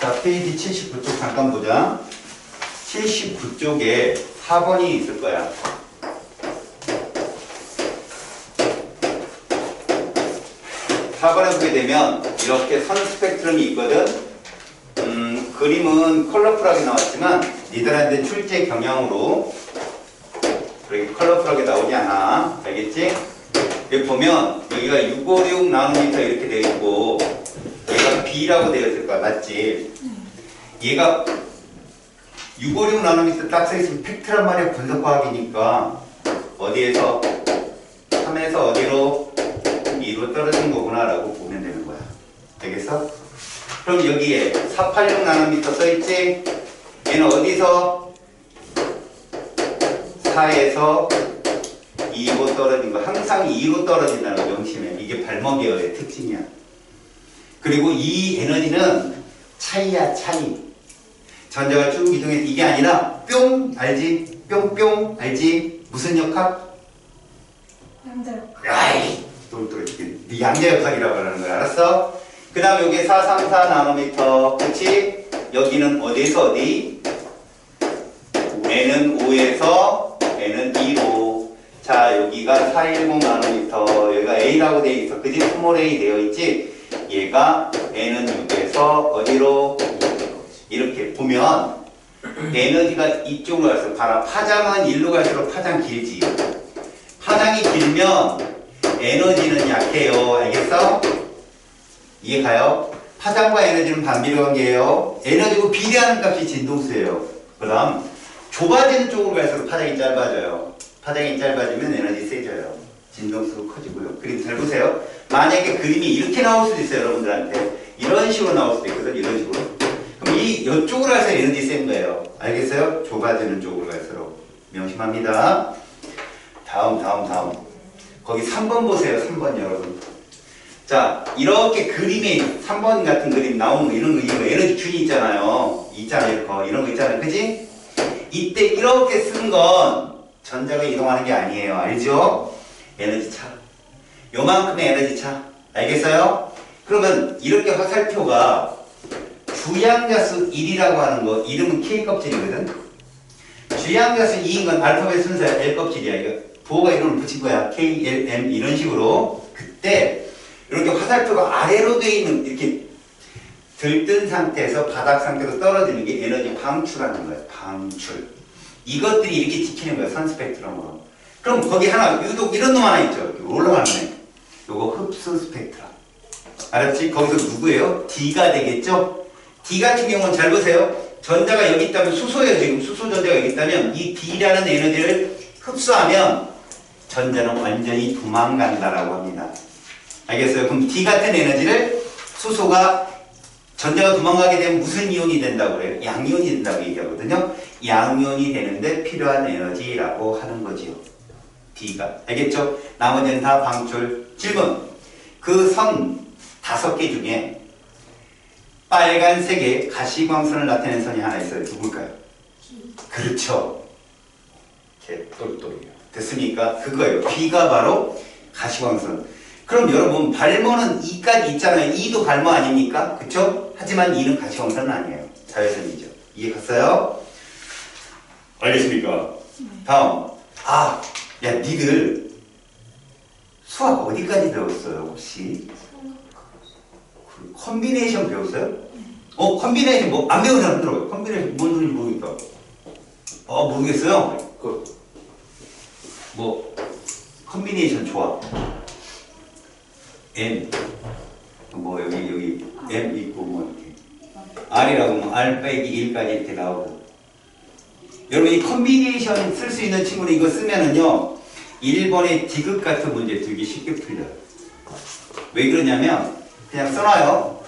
자, 페이지 79쪽 잠깐 보자. 79쪽에 4번이 있을 거야. 4번에 보게 되면 이렇게 선 스펙트럼이 있거든. 그림은 컬러풀하게 나왔지만 니들한테 출제 경향으로 그렇게 컬러풀하게 나오지 않아. 알겠지? 여기 보면 여기가 656 나노미터 이렇게 되어 있고 얘가 B라고 되어 있을 거야. 맞지? 얘가 656 나노미터 딱 써있으면 팩트란 말이야. 분석과학이니까 어디에서 3에서 어디로 2로 떨어진 거구나 라고 보면 되는 거야. 알겠어? 그럼 여기에 486 나노미터 써있지? 얘는 어디서 4에서 2로 떨어진 거. 항상 2로 떨어진다는 거 명심해. 이게 발목이어의 특징이야. 그리고 이 에너지는 차이야, 차이. 전자가 쭉 이동해서 이게 아니라 뿅 알지? 뿅뿅 알지? 무슨 역학? 양자역학. 아이 똘똘 네 양자역학이라고 하는 거야. 알았어? 그 다음 여기 434 나노미터 그치? 여기는 어디에서 어디? N은 5에서 N은 2로. 자 여기가 410 나노미터 여기가 A라고 되어 있어. 그지? 스몰 A 되어 있지? 얘가 N은 6에서 어디로? 이렇게 보면 에너지가 이쪽으로 가서 봐라. 파장은 일로 갈수록 파장 길지. 파장이 길면 에너지는 약해요. 알겠어? 이해 가요? 파장과 에너지는 반비례 관계예요. 에너지고 비례하는 값이 진동수예요. 그 다음 좁아지는 쪽으로 갈수록 파장이 짧아져요. 파장이 짧아지면 에너지 세져요. 진동수도 커지고요. 그림 잘 보세요. 만약에 그림이 이렇게 나올 수도 있어요. 여러분들한테 이런 식으로 나올 수도 있거든. 이런 식으로. 그럼 이쪽으로 가서 에너지 센 거예요. 알겠어요? 좁아지는 쪽으로 갈수록. 명심합니다. 다음. 거기 3번 보세요. 3번 여러분. 자, 이렇게 그림에 3번 같은 그림 나오는 거 이런 거 이거 에너지 균이 있잖아요. 있잖아요. 이런 거 있잖아요. 그지? 이때 이렇게 쓴 건 전자가 이동하는 게 아니에요. 알죠? 에너지 차. 요만큼의 에너지 차. 알겠어요? 그러면 이렇게 화살표가 주양자수 1이라고 하는 거 이름은 K껍질이거든. 주양자수 2인 건 알파벳 순서야. L껍질이야. 이거 부호가 이름을 붙인 거야. K, L, M 이런 식으로. 그때 이렇게 화살표가 아래로 돼 있는 이렇게 들뜬 상태에서 바닥 상태로 떨어지는 게 에너지 방출하는 거야. 방출. 이것들이 이렇게 지키는 거야. 선 스펙트럼으로. 그럼 거기 하나 유독 이런 놈 하나 있죠. 올라가는 애. 요거 흡수 스펙트럼. 알았지? 거기서 누구예요? D가 되겠죠? D 같은 경우는 잘 보세요. 전자가 여기 있다면 수소예요. 지금 수소 전자가 여기 있다면 이 D라는 에너지를 흡수하면 전자는 완전히 도망간다라고 합니다. 알겠어요? 그럼 D 같은 에너지를 수소가 전자가 도망가게 되면 무슨 이온이 된다고 그래요? 양이온이 된다고 얘기하거든요. 양이온이 되는데 필요한 에너지라고 하는 거지요. D가. 알겠죠? 나머지는 다 방출. 질문. 그 선 5개 중에 빨간색의 가시광선을 나타내는 선이 하나 있어요. 누굴까요? 그렇죠. 개똘똘이요. 됐습니까? 그거예요. B가 바로 가시광선. 그럼 여러분 발모는 E까지 있잖아요. E도 발모 아닙니까? 그쵸? 하지만 E는 가시광선은 아니에요. 자외선이죠. 이해 갔어요? 알겠습니까? 다음. 야 니들 수학 어디까지 배웠어요 혹시? 컨비네이션 배웠어요? 컨비네이션 뭐 안 배운 사람 들어요. 컨비네이션 뭔 소리인지 모르겠다. 모르겠어요? 컨비네이션 조합. M 여기 M 있고 뭐 이렇게 R이라고 뭐 R 빼기 1까지 이렇게 나오고. 여러분 이 컨비네이션 쓸 수 있는 친구는 이거 쓰면은요 1번의 디귿 같은 문제 되게 쉽게 풀려요. 왜 그러냐면 그냥 써놔요.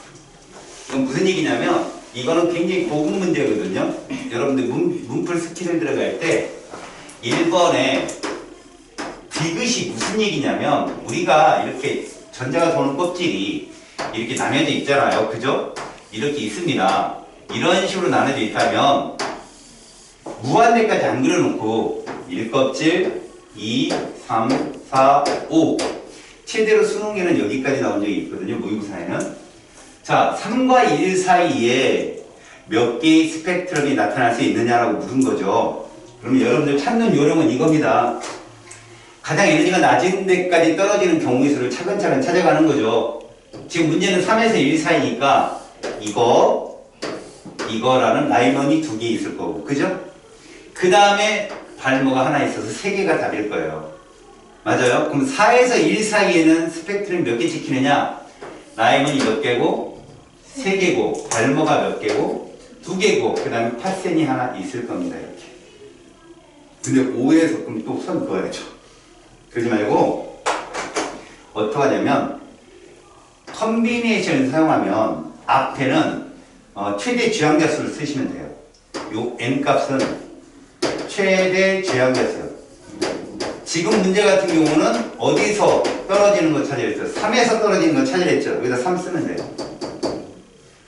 이건 무슨 얘기냐면 이거는 굉장히 고급 문제거든요. 여러분들 문풀 스킬을 들어갈 때 1번에 디귿이 무슨 얘기냐면 우리가 이렇게 전자가 도는 껍질이 이렇게 나뉘어져 있잖아요. 그죠? 이렇게 있습니다. 이런 식으로 나눠져 있다면 무한대까지 안 그려놓고 1껍질, 2, 3, 4, 5 최대로 수능에는 여기까지 나온 적이 있거든요. 모의고사에는. 자, 3과 1 사이에 몇 개의 스펙트럼이 나타날 수 있느냐라고 묻은 거죠. 그러면 여러분들 찾는 요령은 이겁니다. 가장 에너지가 낮은 데까지 떨어지는 경우의 수를 차근차근 찾아가는 거죠. 지금 문제는 3에서 1 사이니까 이거라는 라인원이 2개 있을 거고, 그죠? 그 다음에 발모가 하나 있어서 3개가 답일 거예요. 맞아요? 그럼 4에서 1 사이에는 스펙트럼이 몇 개 찍히느냐? 라인원이 몇 개고, 3개고, 발모가 몇 개고, 2개고, 그 다음에 파센이 하나 있을 겁니다. 이렇게. 근데 5에서 그럼 또 선 그어야죠. 그러지 말고 어떻게 하냐면 컨비네이션을 사용하면 앞에는 최대 주양자 수를 쓰시면 돼요. 요 n 값은 최대 주양자 수. 지금 문제 같은 경우는 어디서 떨어지는 거 찾으려 했죠? 3에서 떨어지는 거 찾으려 했죠? 여기다 3 쓰면 돼요.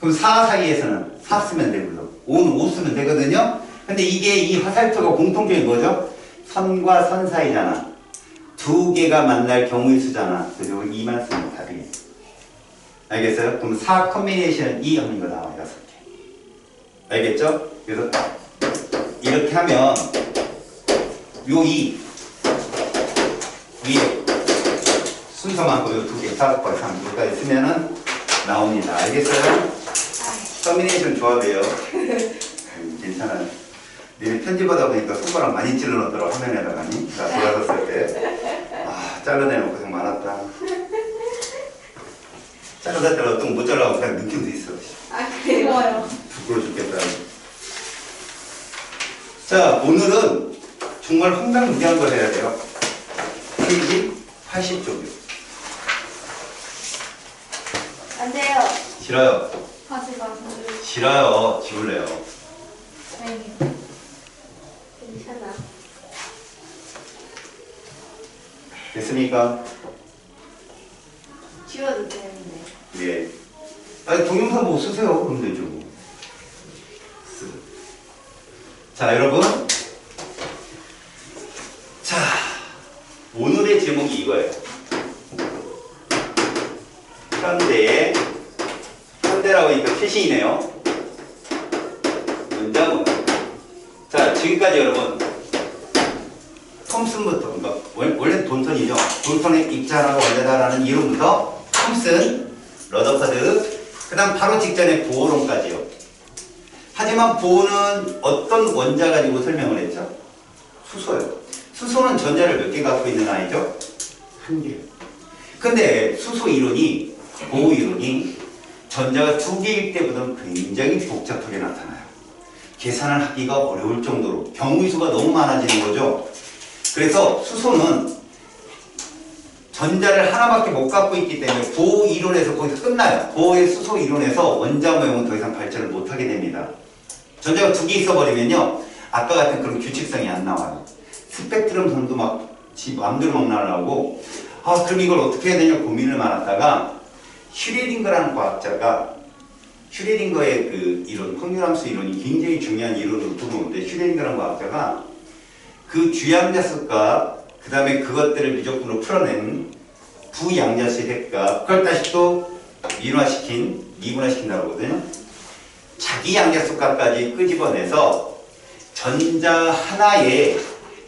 그럼 4 사이에서는 4 쓰면 되고요. 5는 5 쓰면 되거든요. 근데 이게 이 화살표가 공통점이 뭐죠? 선과 선 사이잖아. 2개가 만날 경우의 수잖아. 그래서 2만 쓰면 답이에요. 알겠어요? 그럼 4 컨비네이션 2 하는 거 나와요. 6개. 알겠죠? 그래서 이렇게 하면 요 2 위에 순서만큼 요 2개, 5번, 3개까지 쓰면은 나옵니다. 알겠어요? 컨비네이션 조합이에요. 괜찮아요. 니네 편집하다 보니까 손가락 많이 찔러 넣더라고, 화면에다가니. 나 돌아섰을 때. 아, 잘라내는 고생 많았다. 자르다 때가 어떤 못 잘라고 그냥 느낌도 있어. 아, 그래요? 부끄러워 죽겠다. 자, 오늘은 정말 황당무계한 걸 해야 돼요. 페이지 80쪽이요. 안 돼요. 싫어요. 하지 마세요. 싫어요. 지울래요. 다행이요. 괜찮아. 됐습니까? 지워도 되는데. 예. 아니, 동영상 보고 쓰세요. 그럼 되죠. 자, 여러분. 자, 오늘의 제목이 이거예요. 현대라고 하니까 최신이네요. 문장은. 자, 지금까지 여러분. 톰슨부터, 그러니까 원래 돈턴이죠. 돈턴의 입자라고 원래다라는 이론부터 톰슨, 러더퍼드, 그 다음 바로 직전에 보어론까지요. 하지만 보어는 어떤 원자 가지고 설명을 했죠? 수소요. 수소는 전자를 몇 개 갖고 있는 아이죠? 한 개. 근데 수소 이론이, 보어 이론이 전자가 2개일 때보다는 굉장히 복잡하게 나타나요. 계산을 하기가 어려울 정도로 경우의 수가 너무 많아지는 거죠. 그래서 수소는 전자를 하나밖에 못 갖고 있기 때문에 보어 이론에서 거기서 끝나요. 보어의 수소 이론에서 원자 모형은 더 이상 발전을 못하게 됩니다. 전자가 2개 있어버리면요, 아까 같은 그런 규칙성이 안 나와요. 스펙트럼 선도 막 지 마음대로 막 날아오고, 아, 그럼 이걸 어떻게 해야 되냐 고민을 많았다가 슈레딩거라는 과학자가 슈레딩거의 그 이론, 확률함수 이론이 굉장히 중요한 이론으로 들어오는데, 슈레딩거라는 과학자가 그 주양자수과 그 다음에 그것들을 미적분으로 풀어낸 부양자수의 대값, 그걸 다시 또 미분화시킨다고 하거든요. 자기 양자수값까지 끄집어내서 전자 하나의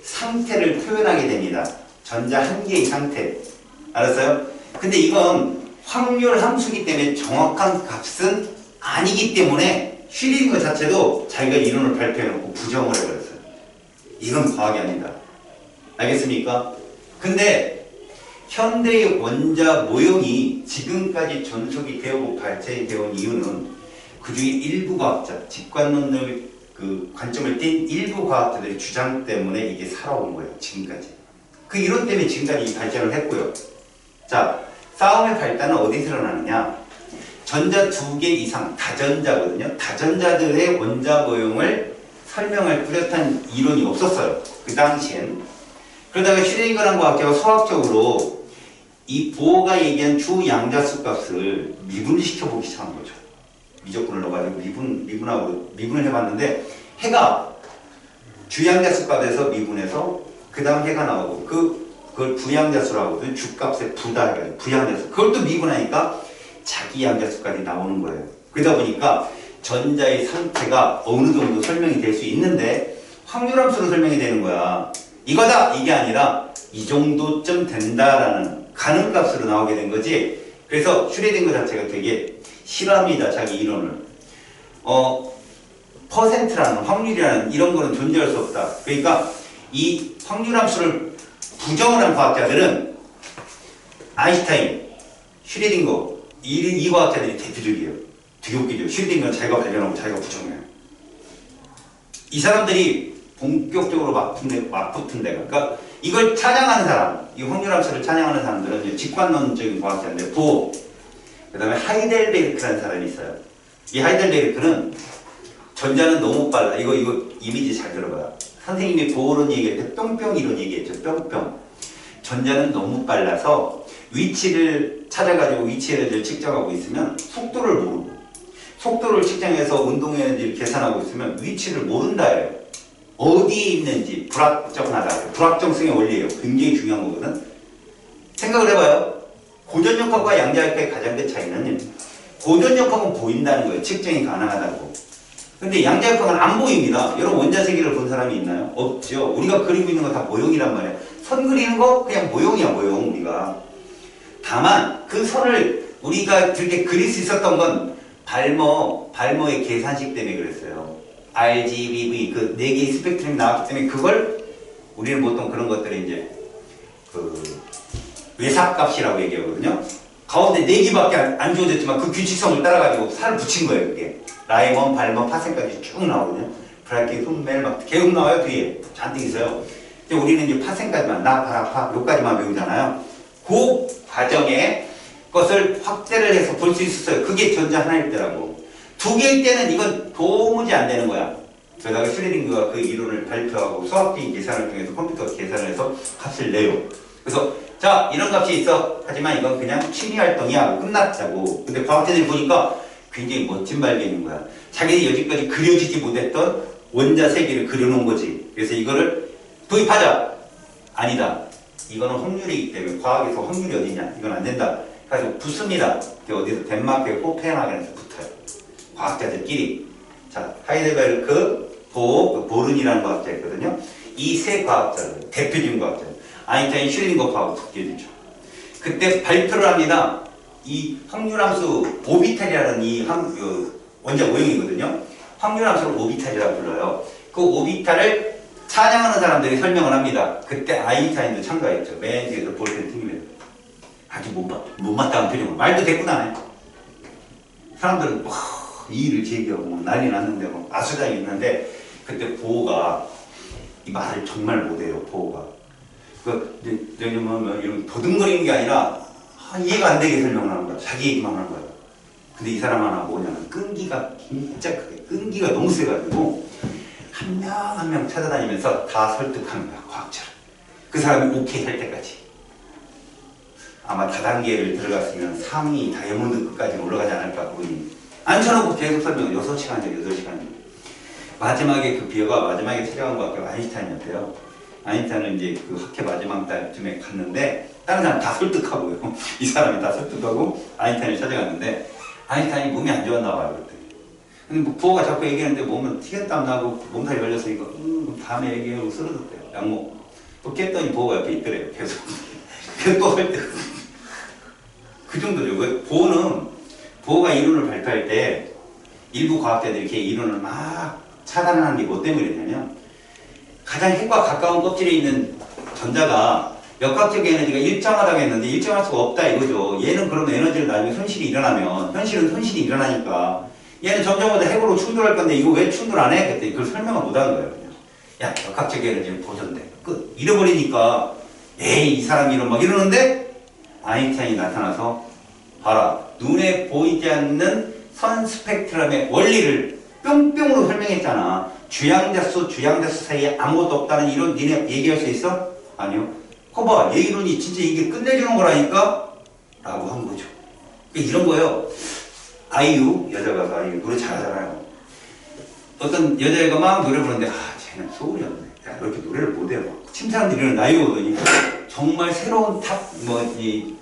상태를 표현하게 됩니다. 전자 한 개의 상태. 알았어요? 근데 이건 확률 함수기 때문에 정확한 값은 아니기 때문에 슈레딩거 자체도 자기가 이론을 발표해놓고 부정을 해버렸어요. 이건 과학이 아니다. 알겠습니까? 근데 현대의 원자 모형이 지금까지 전속이 되어오고 발전이 되어온 이유는 그중에 일부 과학자, 직관론을 그 관점을 띈 일부 과학자들의 주장 때문에 이게 살아온 거예요. 지금까지. 그 이론 때문에 지금까지 발전을 했고요. 자, 싸움의 발단은 어디서 일어나느냐? 전자 2개 이상, 다전자거든요. 다전자들의 원자 모형을 설명할 뚜렷한 이론이 없었어요. 그 당시엔. 그러다가 슈레딩거라는 과학자가 수학적으로 이 보어가 얘기한 주 양자수 값을 미분시켜보기 시작한 거죠. 미적분을 넣어가지고 미분을 해봤는데, 해가 주양자수 값에서 미분해서 그 다음 해가 나오고, 그걸 부양자수라고 하거든요. 주값의 부다 해가지고 부양자수. 그걸 또 미분하니까 자기 양자수까지 나오는 거예요. 그러다 보니까 전자의 상태가 어느 정도 설명이 될 수 있는데 확률함수로 설명이 되는 거야. 이거다! 이게 아니라 이 정도쯤 된다라는 가능값으로 나오게 된 거지. 그래서 슈레딩거 자체가 되게 싫어합니다. 자기 이론을. 퍼센트라는 확률이라는 이런 거는 존재할 수 없다. 그러니까 이 확률함수를 부정을 한 과학자들은 아인슈타인, 슈레딩거 이 과학자들이 대표적이에요. 되게 웃기죠. 슈레딩거는 자기가 발견하고 자기가 부정해요. 이 사람들이 본격적으로 맞붙은 데가 그러니까 이걸 찬양하는 사람, 이 확률함수를 찬양하는 사람들은 직관론적인 과학자인데 보어, 그 다음에 하이델베르크라는 사람이 있어요. 이 하이델베르크는 전자는 너무 빨라. 이거 이미지 잘 들어봐요. 선생님이 보어론 얘기할 때 뿅뿅 이론 얘기했죠. 뿅뿅. 전자는 너무 빨라서 위치를 찾아가지고 위치를 측정하고 있으면 속도를 모르고 속도를 측정해서 운동 에너지를 계산하고 있으면 위치를 모른다예요. 어디에 있는지 불확정하다. 불확정성의 원리예요. 굉장히 중요한 거거든. 생각을 해봐요. 고전역학과 양자역학의 가장 큰 차이는 고전역학은 보인다는 거예요. 측정이 가능하다고. 근데 양자역학은 안 보입니다. 여러분 원자세계를 본 사람이 있나요? 없죠. 우리가 그리고 있는 거 다 모형이란 말이에요. 선 그리는 거 그냥 모형이야 모형 우리가. 다만 그 선을 우리가 그렇게 그릴 수 있었던 건 발머의 계산식 때문에 그랬어요. RGBV 그 4개의 스펙트럼이 나왔기 때문에 그걸 우리는 보통 그런 것들을 이제 그 외삭값이라고 얘기하거든요. 가운데 4개밖에 안 주어졌지만 그 규칙성을 따라가지고 살을 붙인 거예요. 그게 라이먼, 발머, 파센까지 쭉 나오거든요. 브라켓, 흠멜 막 계속 나와요. 뒤에 잔뜩 있어요. 근데 우리는 이제 파센까지만 나, 파라, 파 요까지만 배우잖아요. 그 과정에 것을 확대를 해서 볼 수 있었어요. 그게 전자 하나일 때라고. 2개일 때는 이건 도무지 안 되는 거야. 그러다가 슈레딩거가 그 이론을 발표하고 수학적인 계산을 통해서 컴퓨터 계산을 해서 값을 내요. 그래서 자 이런 값이 있어. 하지만 이건 그냥 취미활동이야 하고 끝났다고. 근데 과학자들이 보니까 굉장히 멋진 발견인 거야. 자기들이 여지까지 그려지지 못했던 원자 세계를 그려놓은 거지. 그래서 이거를 도입하자. 아니다. 이거는 확률이기 때문에 과학에서 확률이 어디냐. 이건 안 된다. 그래서 붙습니다. 어디서 덴마크의 코펜하겐에서 붙어요. 과학자들끼리. 자, 하이델베르크, 보른이라는 과학자 있거든요. 이 세 과학자들, 대표적인 과학자. 아인슈타인, 슈레딩거하고 붙게 되죠. 그때 발표를 합니다. 이 확률함수 오비탈이라는 원자 모형이거든요. 확률함수를 오비탈이라고 불러요. 그 오비탈을 찬양하는 사람들이 설명을 합니다. 그때 아인슈타인도 참가했죠. 맨 뒤에서 볼펜 튕기면서. 아주 못마땅한 표정으로. 말도 됐구나. 사람들은 이의를 제기하고 난리 났는데 아수장이 있는데 그때 보호가 이 말을 정말 못해요. 보호가. 이런 도둥거리는 게 아니라 이해가 안 되게 설명을 하는 거야. 자기 얘기만 하는 거야. 근데 이 사람 하나 뭐냐면 끈기가 진짜 크게 끈기가 너무 세가지고 한 명 한 명 찾아다니면서 다 설득하는 거야. 과학자를. 그 사람이 오케이 할 때까지. 아마 다단계를 들어갔으면 상위 다이아몬드급까지 올라가지 않을까 본인이. 앉혀놓고 계속 설명을 6시간이죠. 8시간이죠. 마지막에 그 비어가 마지막에 찾아간 것 같아요. 아인슈타인이었대요. 아인슈타인은 이제 그 학회 마지막 달쯤에 갔는데 다른 사람 다 설득하고요. 이 사람이 다 설득하고 아인슈타인을 찾아갔는데 아인슈타인이 몸이 안 좋았나 봐요. 그때. 근데 뭐 부호가 자꾸 얘기하는데 몸은 티격땀 나고 몸살이 걸렸으니까 다음에 얘기하고 쓰러졌대요. 약목. 또 깼더니 부호가 옆에 있더래요. 계속. 그래서 또 설득. 그 정도죠. 보호가 이론을 발표할 때 일부 과학자들이 이렇게 이론을 막 차단하는 게 뭐 때문이냐면 가장 핵과 가까운 껍질에 있는 전자가 역학적 에너지가 일정하다고 했는데 일정할 수가 없다 이거죠. 얘는 그러면 에너지를 나중에 손실이 일어나면 현실은 손실이 일어나니까 얘는 점점마다 핵으로 충돌할 건데 이거 왜 충돌 안 해? 그랬더니 그걸 설명을 못 하는 거예요. 그냥. 야 역학적 에너지는 보존돼. 끝. 잃어버리니까 에이 이 사람이 이러는데 아인슈타인이 나타나서 봐라. 눈에 보이지 않는 선 스펙트럼의 원리를 뿅뿅으로 설명했잖아. 주양자수 사이에 아무것도 없다는 이론 니네 얘기할 수 있어? 아니요. 거봐. 얘 이론이 진짜 이게 끝내주는 거라니까? 라고 한 거죠. 이런 거예요. 아이유, 여자 가수 아이유 노래 잘하잖아요. 어떤 여자애가 막 노래 부르는데 쟤는 소울이 없네. 야, 왜 이렇게 노래를 못해요? 침사람들이 이런 나이거든요. 정말 새로운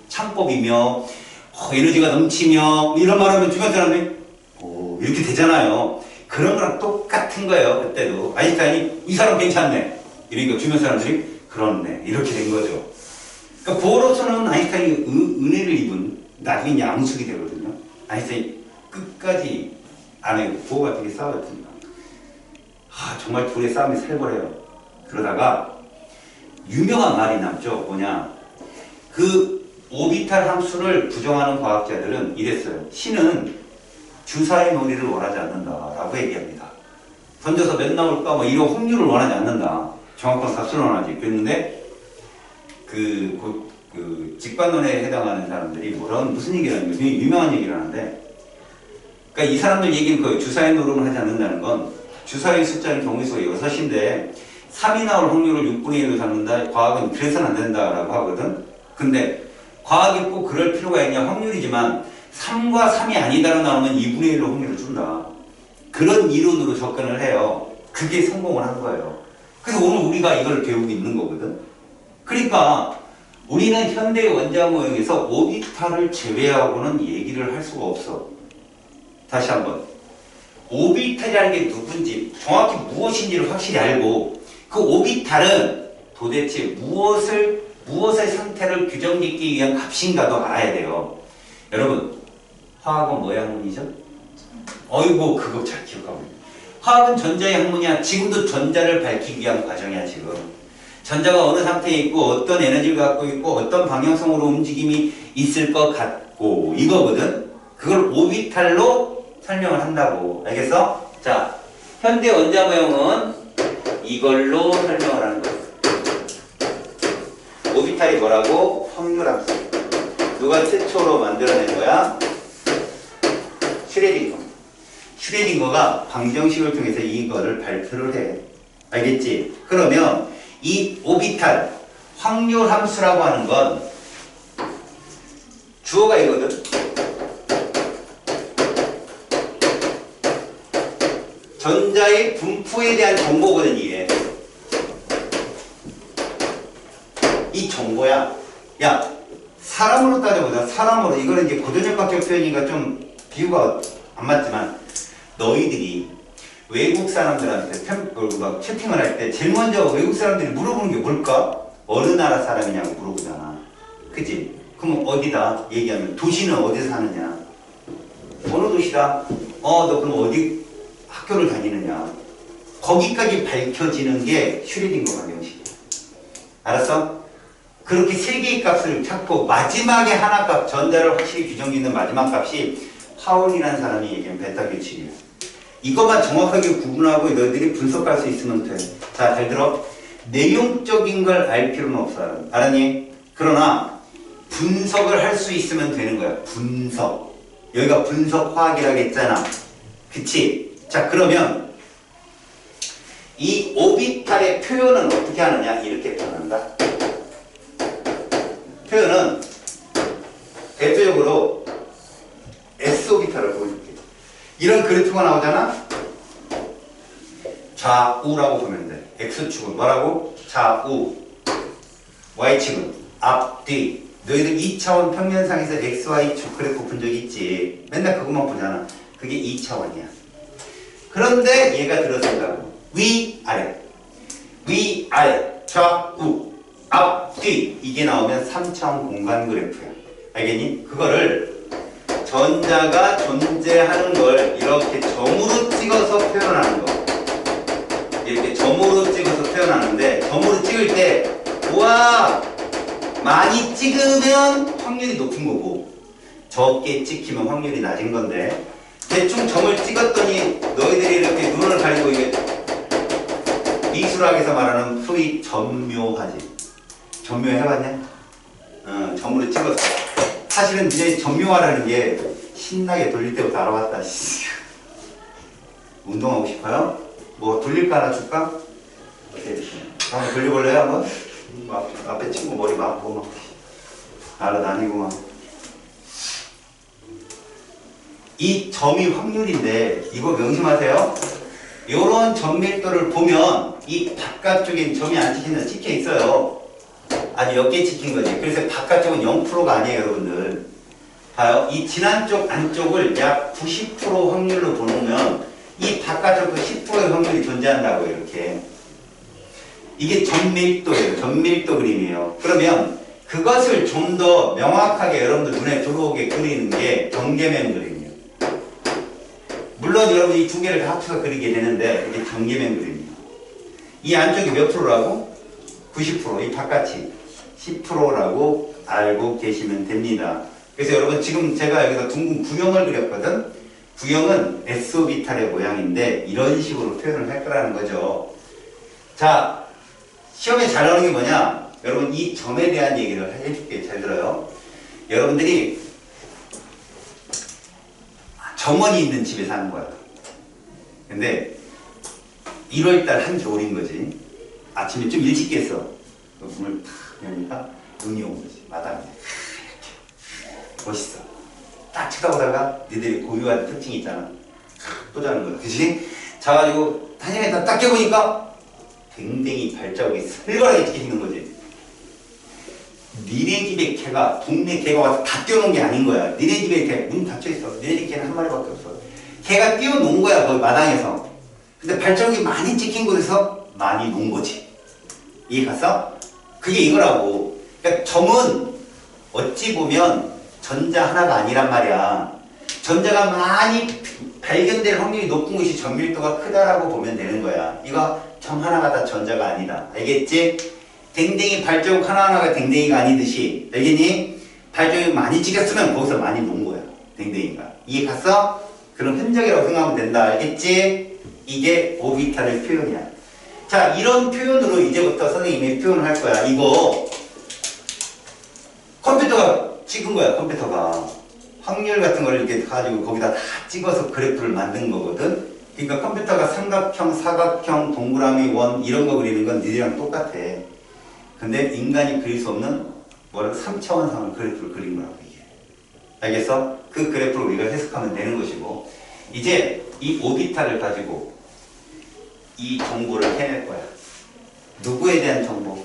창법이며 에너지가 넘치며 이런 말하면 주변 사람들이 되고 이렇게 되잖아요. 그런 거랑 똑같은 거예요. 그때도 아인슈타인이 이 사람 괜찮네 이러니까 주변 사람들이 그렇네 이렇게 된 거죠. 그러니까 보어로서는 아인슈타인이 은혜를 입은 나중에 이제 앙숙이 되거든요. 아인슈타인이 끝까지 안 해고 보어가 되게 싸웠습니다. 정말 둘의 싸움이 살벌해요. 그러다가 유명한 말이 남죠. 뭐냐, 그 오비탈 함수를 부정하는 과학자들은 이랬어요. 신은 주사의 논리를 원하지 않는다라고 얘기합니다. 던져서 몇 나올까 뭐 이런 확률을 원하지 않는다. 정확한 값을 원하지. 그랬는데 그 직관론에 해당하는 사람들이 무슨 얘기를 하는 거예요? 굉장히 유명한 얘기를 하는데, 그러니까 이 사람들 얘기는 그 주사의 노름을 하지 않는다는 건 주사의 숫자는 경우의 수가 6인데 3이 나올 확률을 6분의 1로 잡는다. 과학은 그래서는 안 된다라고 하거든. 근데 과학이 꼭 그럴 필요가 있냐? 확률이지만 3과 3이 아니다로 나오면 2분의 1로 확률을 준다. 그런 이론으로 접근을 해요. 그게 성공을 한 거예요. 그래서 오늘 우리가 이걸 배우고 있는 거거든. 그러니까 우리는 현대 원자 모형에서 오비탈을 제외하고는 얘기를 할 수가 없어. 다시 한번. 오비탈이라는 게 누군지, 정확히 무엇인지를 확실히 알고, 그 오비탈은 도대체 무엇의 상태를 규정짓기 위한 값인가도 알아야 돼요. 여러분, 화학은 뭐의 학문이죠? 어이구, 그거 잘 기억하고 있네. 화학은 전자의 학문이야. 지금도 전자를 밝히기 위한 과정이야, 지금. 전자가 어느 상태에 있고, 어떤 에너지를 갖고 있고, 어떤 방향성으로 움직임이 있을 것 같고, 이거거든? 그걸 오비탈로 설명을 한다고. 알겠어? 자, 현대 원자 모형은 이걸로 설명을 하는 거야. 오비탈이 뭐라고? 확률함수. 누가 최초로 만들어낸 거야? 슈레딩거. 슈레딩거가 방정식을 통해서 이거를 발표를 해. 알겠지? 그러면 이 오비탈, 확률함수라고 하는 건 주어가 이거든. 전자의 분포에 대한 정보거든, 이게. 이 정보야. 야, 사람으로 따져보자. 사람으로. 이거는 이제 고전역학적 표현이니까 좀 비유가 안 맞지만, 너희들이 외국 사람들한테 채팅을 할 때 제일 먼저 외국 사람들이 물어보는 게 뭘까? 어느 나라 사람이냐고 물어보잖아. 그치? 그럼 어디다? 얘기하면 도시는 어디 사느냐? 어느 도시다? 너 그럼 어디 학교를 다니느냐? 거기까지 밝혀지는 게 슈레딩거 방정식이야. 알았어? 그렇게 세 개의 값을 찾고 마지막에 하나 값, 전자를 확실히 규정짓는 마지막 값이 파울이라는 사람이 얘기한 베타 규칙이야. 이것만 정확하게 구분하고 너희들이 분석할 수 있으면 돼. 자, 잘 들어. 내용적인 걸 알 필요는 없어. 알았니? 그러나 분석을 할 수 있으면 되는 거야. 분석. 여기가 분석화학이라고 했잖아. 그치? 자, 그러면 이 오비탈의 표현은 어떻게 하느냐? 이렇게 표현한다. 표현은 대표적으로 S오비탈을 보여줄게. 이런 그래프가 나오잖아? 좌우라고 보면 돼. X축은 뭐라고? 좌우. Y축은 앞, 뒤. 너희들 2차원 평면상에서 XY축 그래프 본 적 있지? 맨날 그것만 보잖아. 그게 2차원이야. 그런데 얘가 들어선다고. 위, 아래. 위, 아래. 좌우. 앞, 뒤. 이게 나오면 3차원 공간 그래프야. 알겠니? 그거를 전자가 존재하는 걸 이렇게 점으로 찍어서 표현하는 거. 이렇게 점으로 찍어서 표현하는데, 점으로 찍을 때 우와, 많이 찍으면 확률이 높은 거고 적게 찍히면 확률이 낮은 건데, 대충 점을 찍었더니 너희들이 이렇게 눈을 가리고, 이게 미술학에서 말하는 소위 점묘하지. 점묘 해봤냐? 점으로 찍었어. 사실은 이제 점묘하라는 게 신나게 돌릴 때부터 알아봤다. 운동하고 싶어요? 뭐 돌릴 거 하나 줄까? 한번 돌려볼래요? 한번? 앞에 친구 머리 막 보고 막 날아다니고 막. 이 점이 확률인데 이거 명심하세요. 요런 점밀도를 보면 이 바깥쪽에 점이 안 찍히는 찍혀 있어요. 아주 옅게 찍힌 거지. 그래서 바깥쪽은 0%가 아니에요, 여러분들. 봐요. 이 진한 쪽 안쪽을 약 90% 확률로 보놓으면 이 바깥쪽도 10%의 확률이 존재한다고 이렇게. 이게 전밀도예요. 전밀도 그림이에요. 그러면 그것을 좀 더 명확하게 여러분들 눈에 들어오게 그리는 게 경계면 그림이에요. 물론 여러분 이 두 개를 다 합쳐서 그리게 되는데 이게 경계면 그림이에요. 이 안쪽이 몇 프로라고? 90%. 이 바깥이 10%라고 알고 계시면 됩니다. 그래서 여러분 지금 제가 여기서 둥근 구형을 그렸거든. 구형은 S오비탈의 모양인데 이런 식으로 표현을 할 거라는 거죠. 자, 시험에 잘 나오는 게 뭐냐? 여러분 이 점에 대한 얘기를 해줄게. 잘 들어요. 여러분들이 정원이 있는 집에 사는 거야. 근데 1월달 한 겨울인 거지. 아침에 좀 일찍 깼어. 문을 탁 여니까 눈이 온 거지. 마당에. 멋있어. 딱 쳐다보다가 니들이 고유한 특징이 있잖아. 또 자는 거야. 그치? 자가지고 한시간에 딱 껴보니까 굉장히 발자국이 슬그하게 찍히는 거지. 니네 집에 개가 동네 개가 와서 다 뛰어놓은 게 아닌 거야. 니네 집에 개 문 닫혀있어. 니네 집 개는 한 마리밖에 없어. 개가 뛰어놓은 거야. 거기 마당에서. 근데 발자국이 많이 찍힌 곳에서 많이 놓은 거지. 이해 갔어? 그게 이거라고. 그러니까 점은 어찌 보면 전자 하나가 아니란 말이야. 전자가 많이 발견될 확률이 높은 곳이 전밀도가 크다라고 보면 되는 거야. 이거 점 하나가 다 전자가 아니다. 알겠지? 댕댕이 발자국 하나하나가 댕댕이가 아니듯이. 알겠니? 발자국이 많이 찍혔으면 거기서 많이 놓은 거야. 댕댕이가. 이해 갔어? 그럼 흔적이라고 생각하면 된다. 알겠지? 이게 오비탈의 표현이야. 자, 이런 표현으로 이제부터 선생님이 표현을 할 거야. 이거 컴퓨터가 찍은 거야. 컴퓨터가 확률 같은 걸 이렇게 가지고 거기다 다 찍어서 그래프를 만든 거거든. 그러니까 컴퓨터가 삼각형, 사각형, 동그라미, 원 이런 거 그리는 건 니들이랑 똑같아. 근데 인간이 그릴 수 없는 뭐라고 3차원상을 그래프를 그린 거라고 이게. 알겠어? 그 그래프를 우리가 해석하면 되는 것이고, 이제 이 오비탈을 가지고 이 정보를 해낼 거야. 누구에 대한 정보?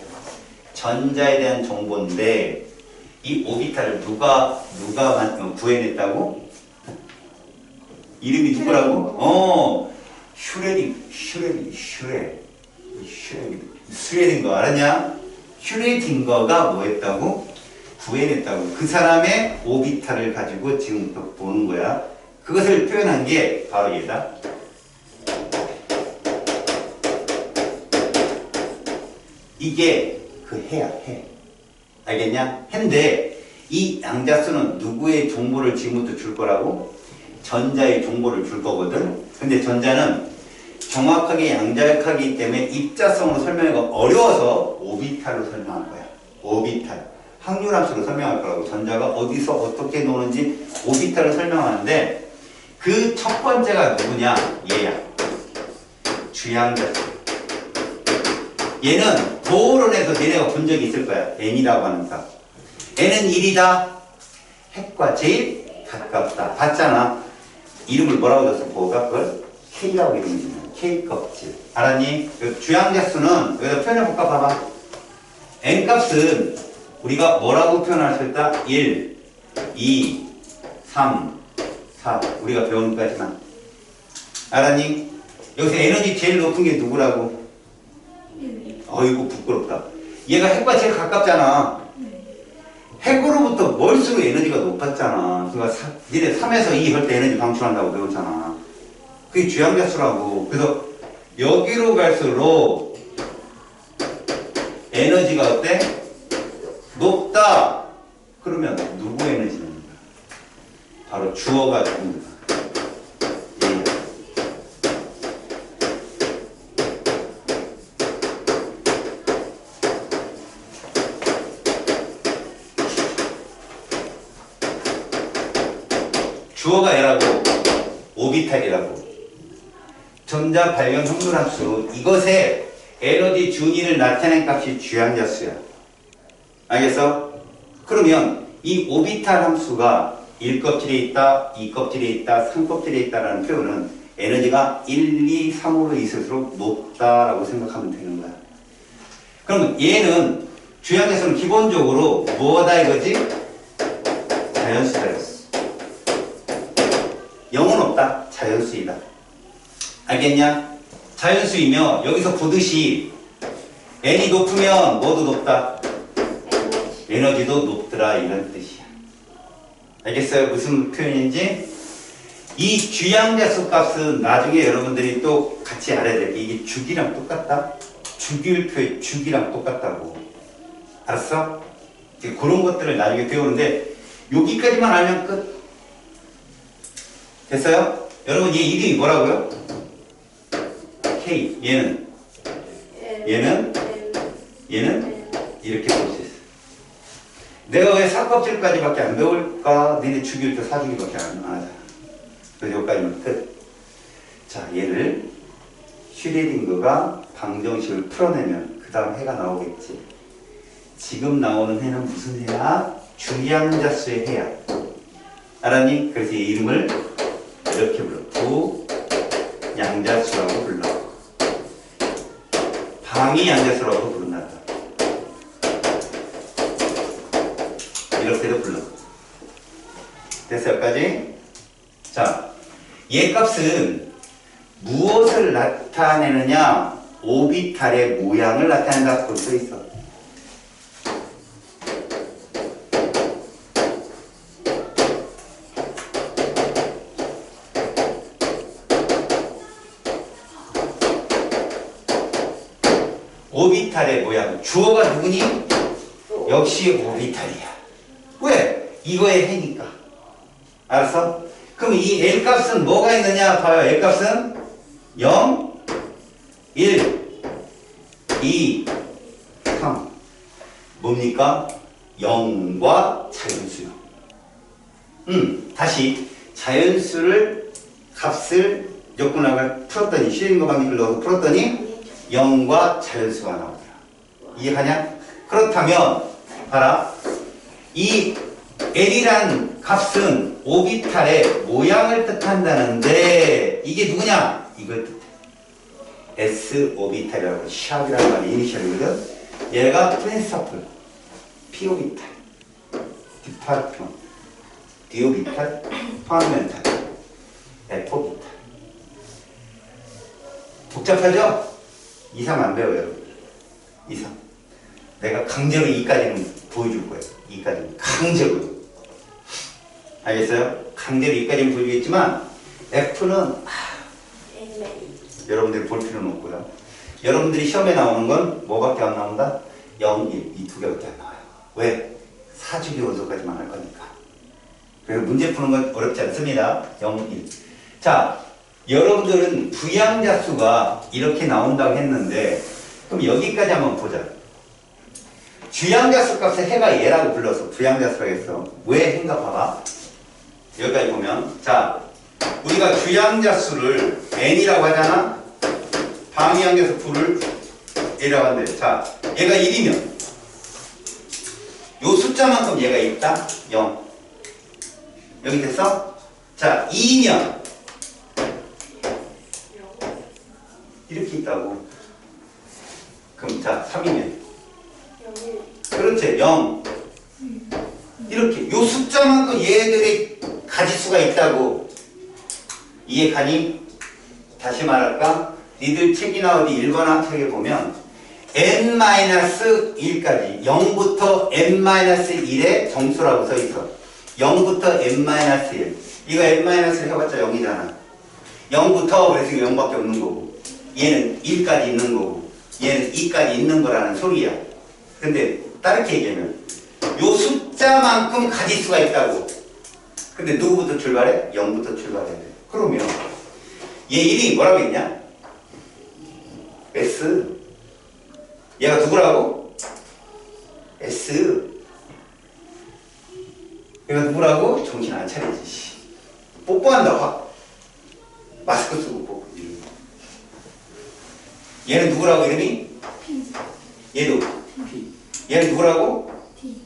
전자에 대한 정보인데 이 오비탈을 누가 구해냈다고? 이름이 누구라고? 슈레딩거 알았냐? 슈레딩거가 뭐 했다고? 구해냈다고. 그 사람의 오비탈을 가지고 지금부터 보는 거야. 그것을 표현한 게 바로 얘다. 이게 그 해야, 해. 알겠냐? 해인데 이 양자수는 누구의 정보를 지금부터 줄 거라고? 전자의 정보를 줄 거거든. 근데 전자는 정확하게 양자역하기 때문에 입자성으로 설명하기가 어려워서 오비탈로 설명할 거야. 오비탈. 확률함수로 설명할 거라고. 전자가 어디서 어떻게 노는지 오비탈로 설명하는데 그 첫 번째가 누구냐? 얘야. 주양자수. 얘는 도론에서 얘네가 본 적이 있을 거야. n이라고 하는 값. n은 1이다. 핵과 제일 가깝다. 봤잖아. 이름을 뭐라고 줬어? 뭐가 그걸? K라고 이름을 주면 K 껍질. 알았니? 주양자수는 여기다 표현해볼까? 봐봐. n 값은 우리가 뭐라고 표현할 수 있다? 1, 2, 3, 4. 우리가 배우는 거지만. 알았니? 여기서 에너지 제일 높은 게 누구라고? 어이구 부끄럽다. 얘가 핵과 제일 가깝잖아. 핵으로부터 멀수록 에너지가 높았잖아. 그러니까 니네 3에서 2 할 때 에너지 방출한다고 배웠잖아. 그게 주양자수라고. 그래서 여기로 갈수록 에너지가 어때? 높다. 그러면 누구 에너지입니까? 바로 주어가 누굽니까? 주어가 얘라고. 오비탈이라고. 전자 발견 확률함수. 이것의 에너지 준위를 나타낸 값이 주양자수야. 알겠어? 그러면 이 오비탈 함수가 1껍질에 있다, 2껍질에 있다, 3껍질에 있다라는 표현은 에너지가 1, 2, 3으로 있을수록 높다라고 생각하면 되는 거야. 그러면 얘는 주양자수는 기본적으로 뭐다 이거지? 자연수다 이거지. 0은 없다. 자연수이다. 알겠냐? 자연수이며 여기서 보듯이 n이 높으면 뭐도 높다. 에너지도 높더라 이런 뜻이야. 알겠어요? 무슨 표현인지? 이 주양자수 값은 나중에 여러분들이 또 같이 알아야 될 게 이게 주기랑 똑같다? 주기율표의 주기랑 똑같다고. 알았어? 그런 것들을 나중에 배우는데 여기까지만 알면 끝. 됐어요? 여러분 얘 이름이 뭐라고요? K. 얘는 이렇게 볼 수 있어. 내가 왜 사껍질까지밖에 안 배울까? 너네 주기율표 사주기밖에 안 하잖아. 그래서 여기까지만 끝. 자, 얘를 슈레딩거가 방정식을 풀어내면 그 다음 해가 나오겠지. 지금 나오는 해는 무슨 해야? 주양자수의 해야. 알았니? 그래서 이 이름을 이렇게 불러. 부양자수라고 불러. 방위양자수라고 부른다. 이렇게도 불러. 됐어, 여기까지? 자, 얘 값은 무엇을 나타내느냐? 오비탈의 모양을 나타낸다고 써 있어. 오비탈의 모양. 주어가 누구니? 역시 오비탈이야. 왜? 이거의 해니까. 알았어? 그럼 이 L 값은 뭐가 있느냐? 봐요. L 값은 0, 1, 2, 3. 뭡니까? 0과 자연수요. 다시 자연수를 값을 역분학을 풀었더니 슈레딩거 방식을 넣어서 풀었더니 0과 자연수가 나오더라. 이해하냐? 그렇다면 봐라. 이 L이란 값은 오비탈의 모양을 뜻한다는데 이게 누구냐? 이걸 뜻해. S 오비탈이라고 샵이라는 말이 이니셜이거든. 얘가 프린서플, P 오비탈, 디파트먼, D 오비탈, 펀멘탈, F 오비탈. 복잡하죠? 이상 안 배워요. 이상. 내가 강제로 2까지는 보여줄 거예요. 2까지는 강제로. 알겠어요? 강제로 2까지는 보여주겠지만 F는 여러분들이 볼 필요는 없고요. 여러분들이 시험에 나오는 건 뭐밖에 안 나온다? 0, 1, 이 두 개밖에 안 나와요. 왜? 사주기 원소까지만 할 거니까. 그래서 문제 푸는 건 어렵지 않습니다. 0, 1. 자, 여러분들은 부양자수가 이렇게 나온다고 했는데 그럼 여기까지 한번 보자. 주양자수 값의 해가 얘라고 불러서 부양자수라고 했어. 왜 해인가 봐봐. 여기까지 보면 자, 우리가 주양자수를 n이라고 하잖아. 방위양자수 부를 n이라고 하는데 자, 얘가 1이면 요 숫자만큼 얘가 있다. 0. 여기 됐어? 자, 2면 이렇게 있다고. 그럼 자, 3이면 그렇지. 0. 이렇게 요 숫자만큼 얘들의 가지수가 있다고. 이해 가니? 다시 말할까? 니들 책이나 어디 읽거나 책에 보면 n-1까지 0부터 n-1의 정수라고 써 있어. 0부터 n-1. 이거 n-1 해봤자 0이잖아. 0부터 그래서 0밖에 없는 거고 얘는 1까지 있는 거고 얘는 2까지 있는 거라는 소리야. 근데 다르게 얘기하면 요 숫자만큼 가지수가 있다고. 근데 누구부터 출발해? 0부터 출발해야 돼. 그러면 얘 이름이 뭐라고 했냐? S. 얘가 누구라고? S. 얘가 누구라고? 정신 안 차리지. 뽀뽀한다 확. 마스크 쓰고 뽀뽀. 얘는 누구라고 이름이? 얘도 P. 얘는 누구라고? T.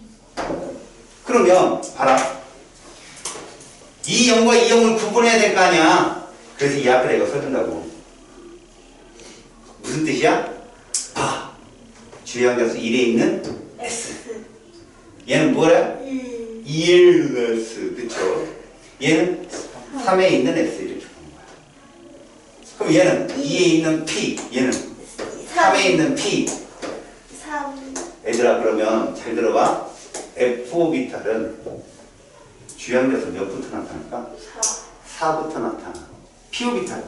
그러면 봐라. 이 0과 이 0을 구분해야 될 거 아니야. 그래서 이 앞에 내가 써준다고. 무슨 뜻이야? 봐. 주양자수 1에 있는 S. 얘는 뭐래? 1S. 그쵸? 얘는 3에 있는 S 이렇게 보는 거야. 그럼 얘는 2에 있는 P, 얘는 3에 있는 P. 3. 얘들아 그러면 잘 들어봐. F오비탈은 주양자수 몇부터 나타날까? 4부터 나타나. P오비탈은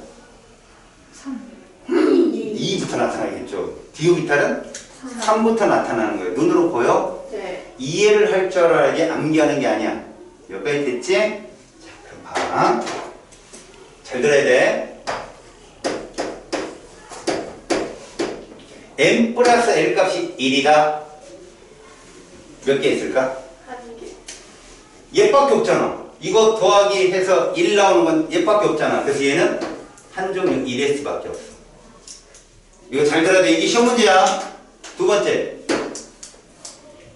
2부터 나타나겠죠. D오비탈은 3부터 나타나는 거예요. 눈으로 보여? 네. 이해를 할 줄 알아야지 암기하는 게 아니야. 여기까지 됐지? 자, 그럼 봐. 잘 들어야 돼. M 플러스 L 값이 1이다. 몇 개 있을까? 한 개. 얘밖에 없잖아. 이거 더하기 해서 1 나오는 건 얘밖에 없잖아. 그래서 얘는 한종류 1S밖에 없어. 이거 잘 들어야 돼. 이게 시험 문제야. 두 번째.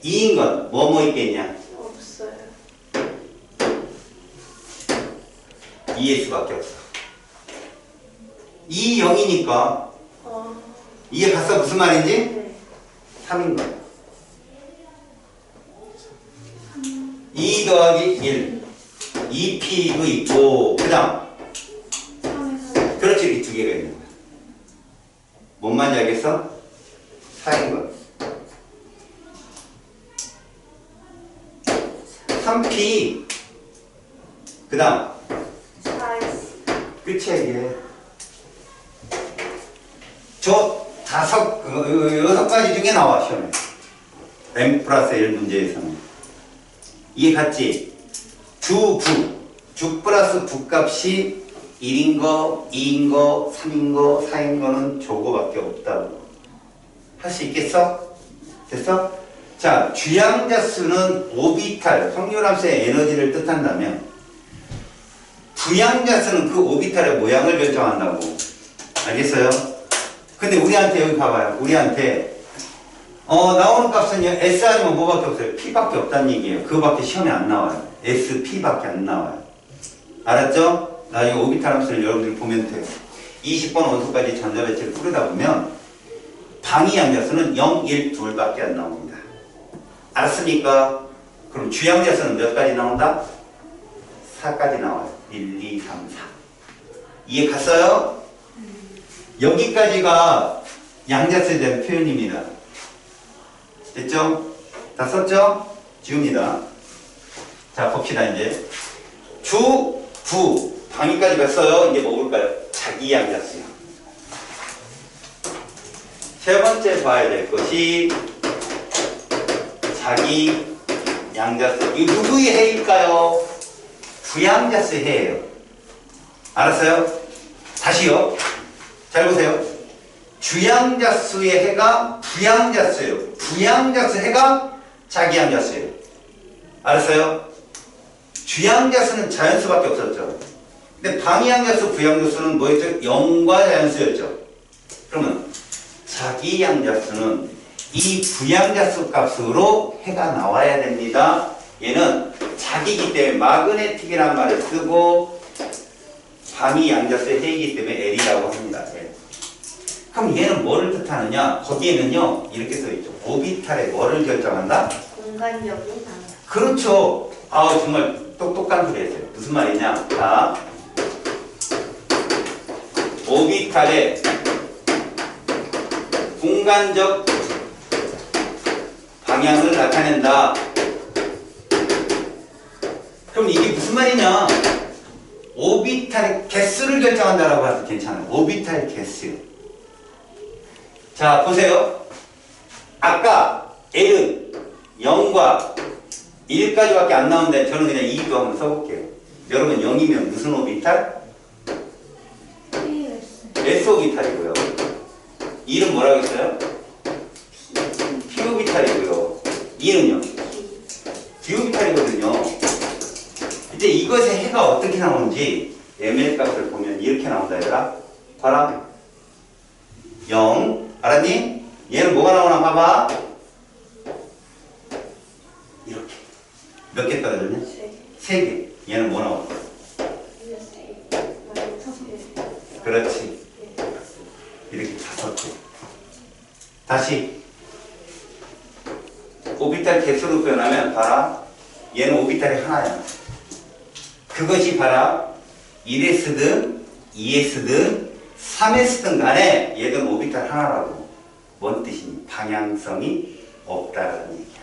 2인 건 뭐뭐 있겠냐? 없어요. 2S밖에 없어. 2, 0이니까 이게 갔어? 무슨 말인지? 네. 3인 거. 2 더하기 1. 2P도 있고, 그 다음. 3에서 그렇지, 이 두 개가 있는 거야. 뭔 말인지 알겠어? 4인 거. 3P. 그 다음. 4S. 끝이야, 이게. 저 6가지 중에 나와, 시험에. M 플러스 1 문제에서는. 이해 갔지? 주 플러스 부값이 1인 거, 2인 거, 3인 거, 4인 거는 저거밖에 없다고. 할 수 있겠어? 됐어? 자, 주양자 수는 오비탈, 확률함수의 에너지를 뜻한다면 부양자 수는 그 오비탈의 모양을 결정한다고. 알겠어요? 근데 우리한테 여기 봐봐요. 우리한테 나오는 값은요, S 아니면 뭐밖에 없어요? P밖에 없다는 얘기예요. 그거밖에 시험에 안 나와요. S, P밖에 안 나와요. 알았죠? 나중에 오비탈 함수를 여러분들이 보면 돼요. 20번 원소까지 전자배치를 뿌리다 보면 방위 양자수는 0, 1, 2밖에 안 나옵니다. 알았습니까? 그럼 주양자수는 몇 가지 나온다? 4까지 나와요. 1, 2, 3, 4. 이해 갔어요? 여기까지가 양자수에 대한 표현입니다. 됐죠? 다 썼죠? 지웁니다. 자, 봅시다, 이제. 주, 부, 방위까지 갔어요. 이제 뭐 볼까요? 자기 양자수요. 세 번째 봐야 될 것이 자기 양자수. 이 누구의 해일까요? 부양자수의 해예요. 알았어요? 다시요. 잘 보세요. 주양자수의 해가 부양자수예요. 부양자수 해가 자기양자수예요. 알았어요? 주양자수는 자연수밖에 없었죠. 근데 방위양자수, 부양자수는 뭐였죠? 0과 자연수였죠. 그러면 자기양자수는 이 부양자수 값으로 해가 나와야 됩니다. 얘는 자기이기 때문에 마그네틱이라는 말을 쓰고 방위양자수의 해이기 때문에 L이라고 합니다. L. 그럼 얘는 뭐를 뜻하느냐? 거기에는요 이렇게 써있죠. 오비탈의 뭐를 결정한다? 공간적인 방향. 그렇죠. 아 정말 똑똑한 소리 했어요. 무슨 말이냐? 자, 오비탈의 공간적 방향을 나타낸다. 그럼 이게 무슨 말이냐? 오비탈의 개수를 결정한다라고 해도 괜찮아요. 오비탈 개수. 자, 보세요. 아까 L은 0과 1까지밖에 안 나오는데 저는 그냥 2도 한번 써볼게요. 여러분 0이면 무슨 오비탈? S 오비탈이고요. 1은 뭐라고 했어요? P 오비탈이고요. 2는요? D 오비탈이거든요. 이제 이것의 해가 어떻게 나오는지 ML 값을 보면 이렇게 나온다 얘들아. 봐라. 0. 알았니? 얘는 뭐가 나오나 봐봐. 이렇게. 몇 개 떨어졌냐? 3개. 얘는 뭐 나오나? 그렇지. 이렇게 5개. 다시. 오비탈 개수로 표현하면 봐라. 얘는 오비탈이 하나야. 그것이 봐라. 1S든 2S든 3S든 간에 얘는 오비탈 하나라고. 뭔 뜻이니? 방향성이 없다라는 얘기야.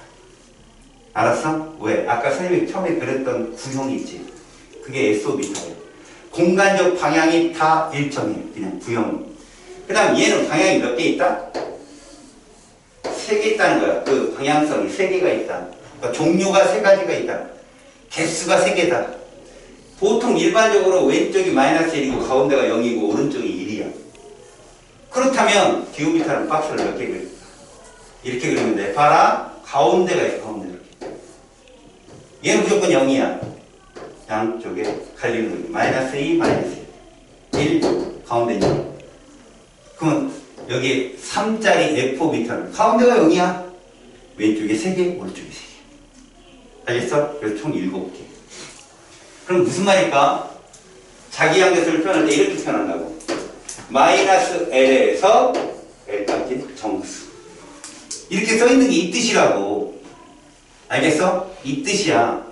알았어? 왜? 아까 선생님이 처음에 그렸던 구형이 있지. 그게 S 오비탈이야. 공간적 방향이 다 일정해. 그냥 구형. 그 다음 얘는 방향이 몇 개 있다? 3개 있다는 거야. 그 방향성이 3개가 있다. 그러니까 종류가 3가지가 있다. 개수가 3개다. 보통 일반적으로 왼쪽이 -1이고 가운데가 0이고 오른쪽이 1이야. 그렇다면 디오비탈은 박스를 몇 개 그릴까? 이렇게 그리면 돼. 봐라. 가운데가 있어. 가운데 이렇게. 얘는 무조건 0이야. 양쪽에 갈리는 거지. -2, -1. 가운데 0. 그러면 여기 3짜리 F오비탈은 가운데가 0이야. 왼쪽에 3개, 오른쪽에 3개. 알겠어? 그래서 총 7개. 그럼 무슨 말일까? 자기 양변수를 표현할 때 이렇게 표현한다고. -L에서 L까지 정수. 이렇게 써있는 게 이 뜻이라고. 알겠어? 이 뜻이야.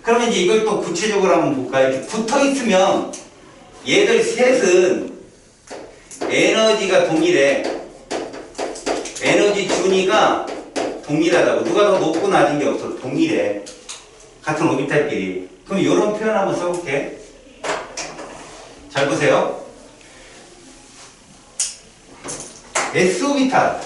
그러면 이제 이걸 또 구체적으로 한번 볼까? 이렇게 붙어 있으면 얘들 셋은 에너지가 동일해. 에너지 준위가 동일하다고. 누가 더 높고 낮은 게 없어. 동일해. 같은 오비탈끼리. 그럼 이런 표현 한번 써볼게. 잘 보세요. S 오비탈.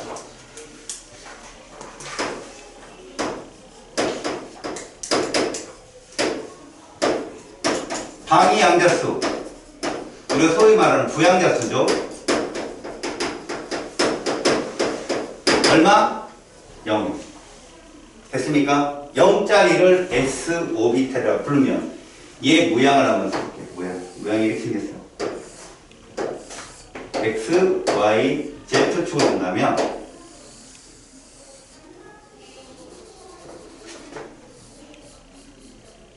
방위 양자수. 우리가 소위 말하는 부양자수죠. 얼마? 0. 됐습니까? 0짜리를 S 오비탈이라고 부르면 얘 모양을 한번 써볼게요. 모양이 이렇게 생겼어요. X, Y, Z축으로 본다면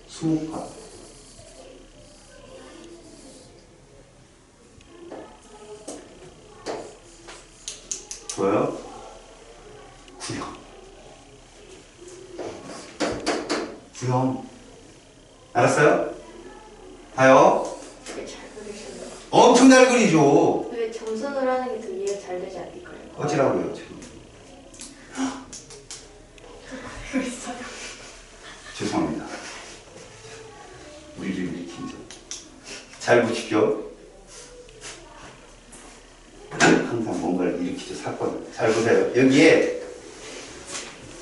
수목화. 보여요? 구형. 알았어요? 봐요. 잘 그리시네요. 엄청 잘 그리죠. 왜 점선을 하는 게 더 이해가 잘 되지 않을까요? 어찌라고요, 지금? 그리고 있어요. 죄송합니다. 우리를 일으킨 점. 잘 보십시오. 항상 뭔가를 일으키죠, 사건. 잘 보세요. 여기에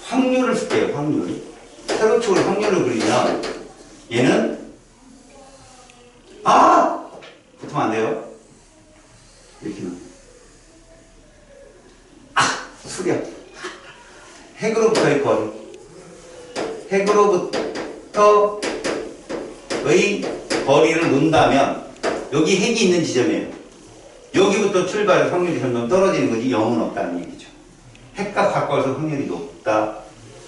확률을 쓸게요, 확률. 세로축으로 확률을 그리면 얘는 붙으면 안 돼요. 이렇게는 수렴. 핵으로부터의 거리. 핵으로부터의 거리를 논다면 여기 핵이 있는 지점이에요. 여기부터 출발해서 확률이 점점 떨어지는 거지 0은 없다는 얘기죠. 핵과 가까워서 확률이 높다.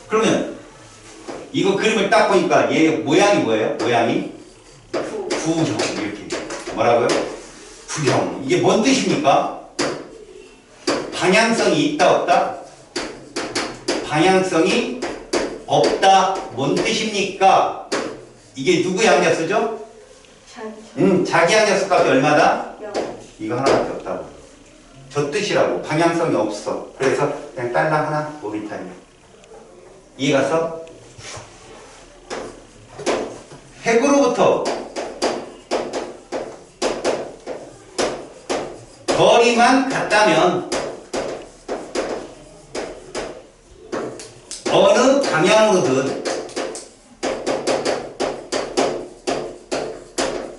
그러면 이거 그림을 딱 보니까 얘 모양이 뭐예요? 모양이 구형. 이렇게. 뭐라고요? 구형. 이게 뭔 뜻입니까? 방향성이 있다 없다? 방향성이 없다. 뭔 뜻입니까? 이게 누구 양자수죠? 자기 양자수 값이 얼마다? 이거 하나밖에 없다고. 저 뜻이라고. 방향성이 없어. 그래서 그냥 딸랑 하나 오비탈이야. 이해갔어? 핵으로부터 거리만 같다면 어느 방향으로든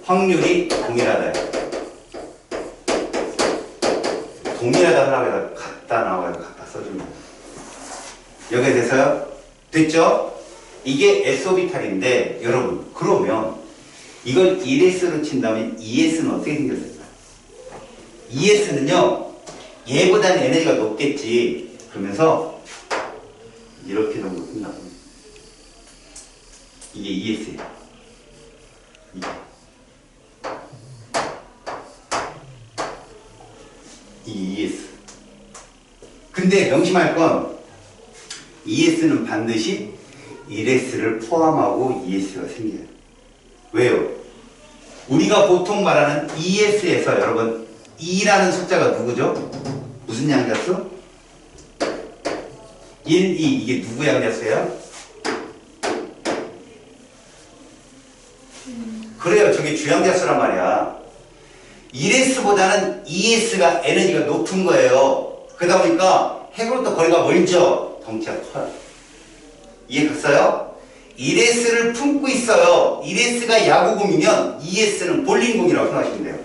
확률이 동일하다. 동일하다 하라고 같다 나와요. 갖다 써주면. 여기에 대해서요? 됐죠? 이게 S오비탈인데 여러분 그러면 이걸 1S로 친다면 2S는 어떻게 생겼을까요? 2S는요 얘보다는 에너지가 높겠지. 그러면서 이렇게 정도 끝나고 이게 2S예요. 이게 2S. 근데 명심할 건 2S는 반드시 1S를 포함하고 2S가 생겨요. 왜요? 우리가 보통 말하는 ES에서 여러분 2라는 숫자가 누구죠? 무슨 양자수? 1, 2 이게 누구 양자수예요? 그래요. 저게 주양자수란 말이야. 1S보다는 2S가 에너지가 높은 거예요. 그러다 보니까 핵으로부터 거리가 멀죠. 덩치가 커요. 이해 갔어요? 1S를 품고 있어요. 1S가 야구공이면 2S는 볼링공이라고 생각하시면 돼요.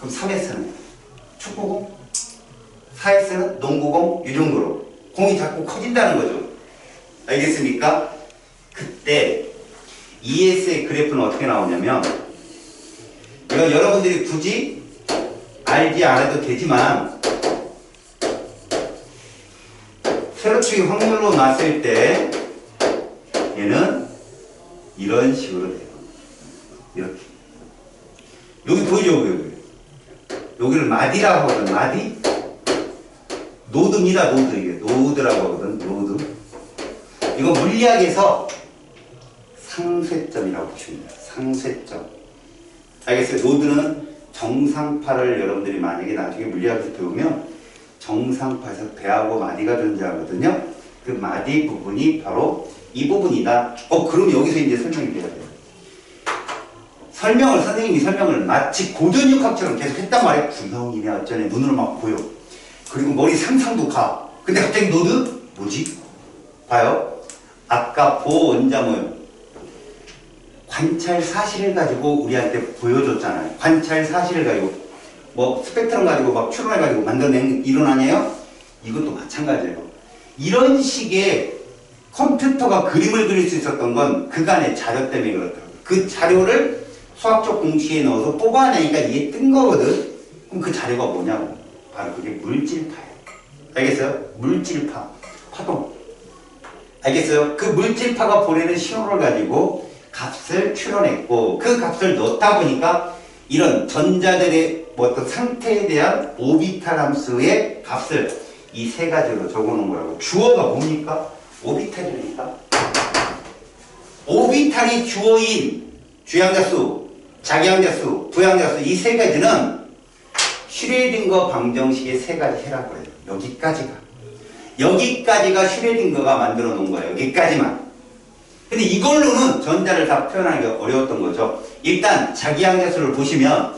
그럼 3S는 축구공, 4S는 농구공, 이 정도로 공이 자꾸 커진다는 거죠. 알겠습니까? 그때 ES의 그래프는 어떻게 나오냐면 이건 여러분들이 굳이 알지 않아도 되지만 세로축이 확률로 놨을 때 얘는 이런 식으로 돼요. 이렇게. 여기 보이죠? 여기. 여기를 마디라고 하거든. 마디? 노드입니다. 노드. 이게 노드라고 하거든. 노드. 이거 물리학에서 상쇄점이라고 보시면 돼요. 상쇄점. 알겠어요? 노드는 정상파를 여러분들이 만약에 나중에 물리학에서 배우면 정상파에서 배하고 마디가 존재하거든요. 그 마디 부분이 바로 이 부분이다. 그럼 여기서 이제 설명이 돼야 돼요. 선생님이 설명을 마치 고전육학처럼 계속 했단 말이에요. 구성이네 어쩌네 눈으로 막 보여. 그리고 머리 상상도 가. 근데 갑자기 노드? 뭐지? 봐요. 아까 보원자 모형. 관찰 사실을 가지고 우리한테 보여줬잖아요. 관찰 사실을 가지고 뭐 스펙트럼 가지고 막 추론해 가지고 만들어낸 이론 아니에요? 이것도 마찬가지예요. 이런 식의 컴퓨터가 그림을 그릴 수 있었던 건 그간의 자료 때문에 그렇더라고요. 그 자료를 수학적 공식에 넣어서 뽑아내니까 이게 뜬 거거든. 그럼 그 자료가 뭐냐고. 바로 그게 물질파예요. 알겠어요? 물질파. 파동. 알겠어요? 그 물질파가 보내는 신호를 가지고 값을 추론했고 그 값을 넣다 보니까 이런 전자들의 어떤 상태에 대한 오비탈 함수의 값을 이 세 가지로 적어놓은 거라고. 주어가 뭡니까? 오비탈이니까. 오비탈이 주어인 주양자수, 자기양자수, 부양자수 이 세 가지는 슈레딩거 방정식의 세 가지 해라고 해요. 여기까지가 슈레딩거가 만들어 놓은 거예요. 여기까지만. 근데 이걸로는 전자를 다 표현하기가 어려웠던 거죠. 일단 자기양자수를 보시면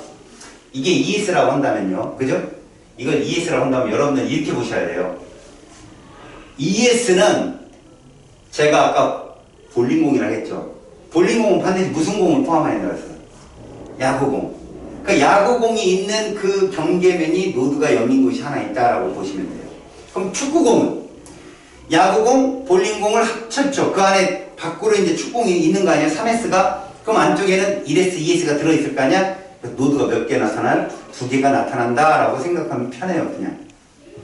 이게 ES라고 한다면요. 그죠? 이걸 ES라고 한다면 여러분들 이렇게 보셔야 돼요. ES는 제가 아까 볼링공이라고 했죠. 볼링공은 반드시 무슨 공을 포함해야 되었어요? 야구공. 그러니까 야구공이 있는 그 경계면이 노드가 0인 곳이 하나 있다라고 보시면 돼요. 그럼 축구공은 야구공, 볼링공을 합쳤죠. 그 안에 밖으로 이제 축구공이 있는 거 아니야? 3S가? 그럼 안쪽에는 1S, 2S가 들어있을 거 아니야? 노드가 몇 개 나타날? 2개가 나타난다라고 생각하면 편해요, 그냥.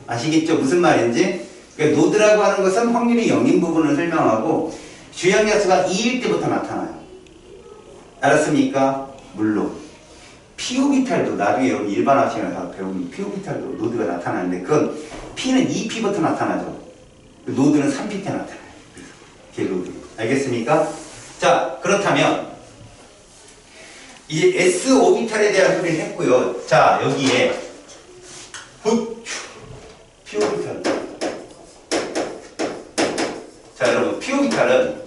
아시겠죠? 무슨 말인지? 그러니까 노드라고 하는 것은 확률이 0인 부분을 설명하고 주양자수가 2일 때부터 나타나요. 알았습니까? 물론 P오비탈도 나중에 여러분 일반화 시간에 가서 배우면 P오비탈도 노드가 나타나는데 그건 P는 2P부터 나타나죠. 노드는 3P 때 나타나요. 그래서 노드. 알겠습니까? 자, 그렇다면 이제 S오비탈에 대한 소리를 했고요. 자, 여기에 P오비탈. 자, 여러분 P오비탈은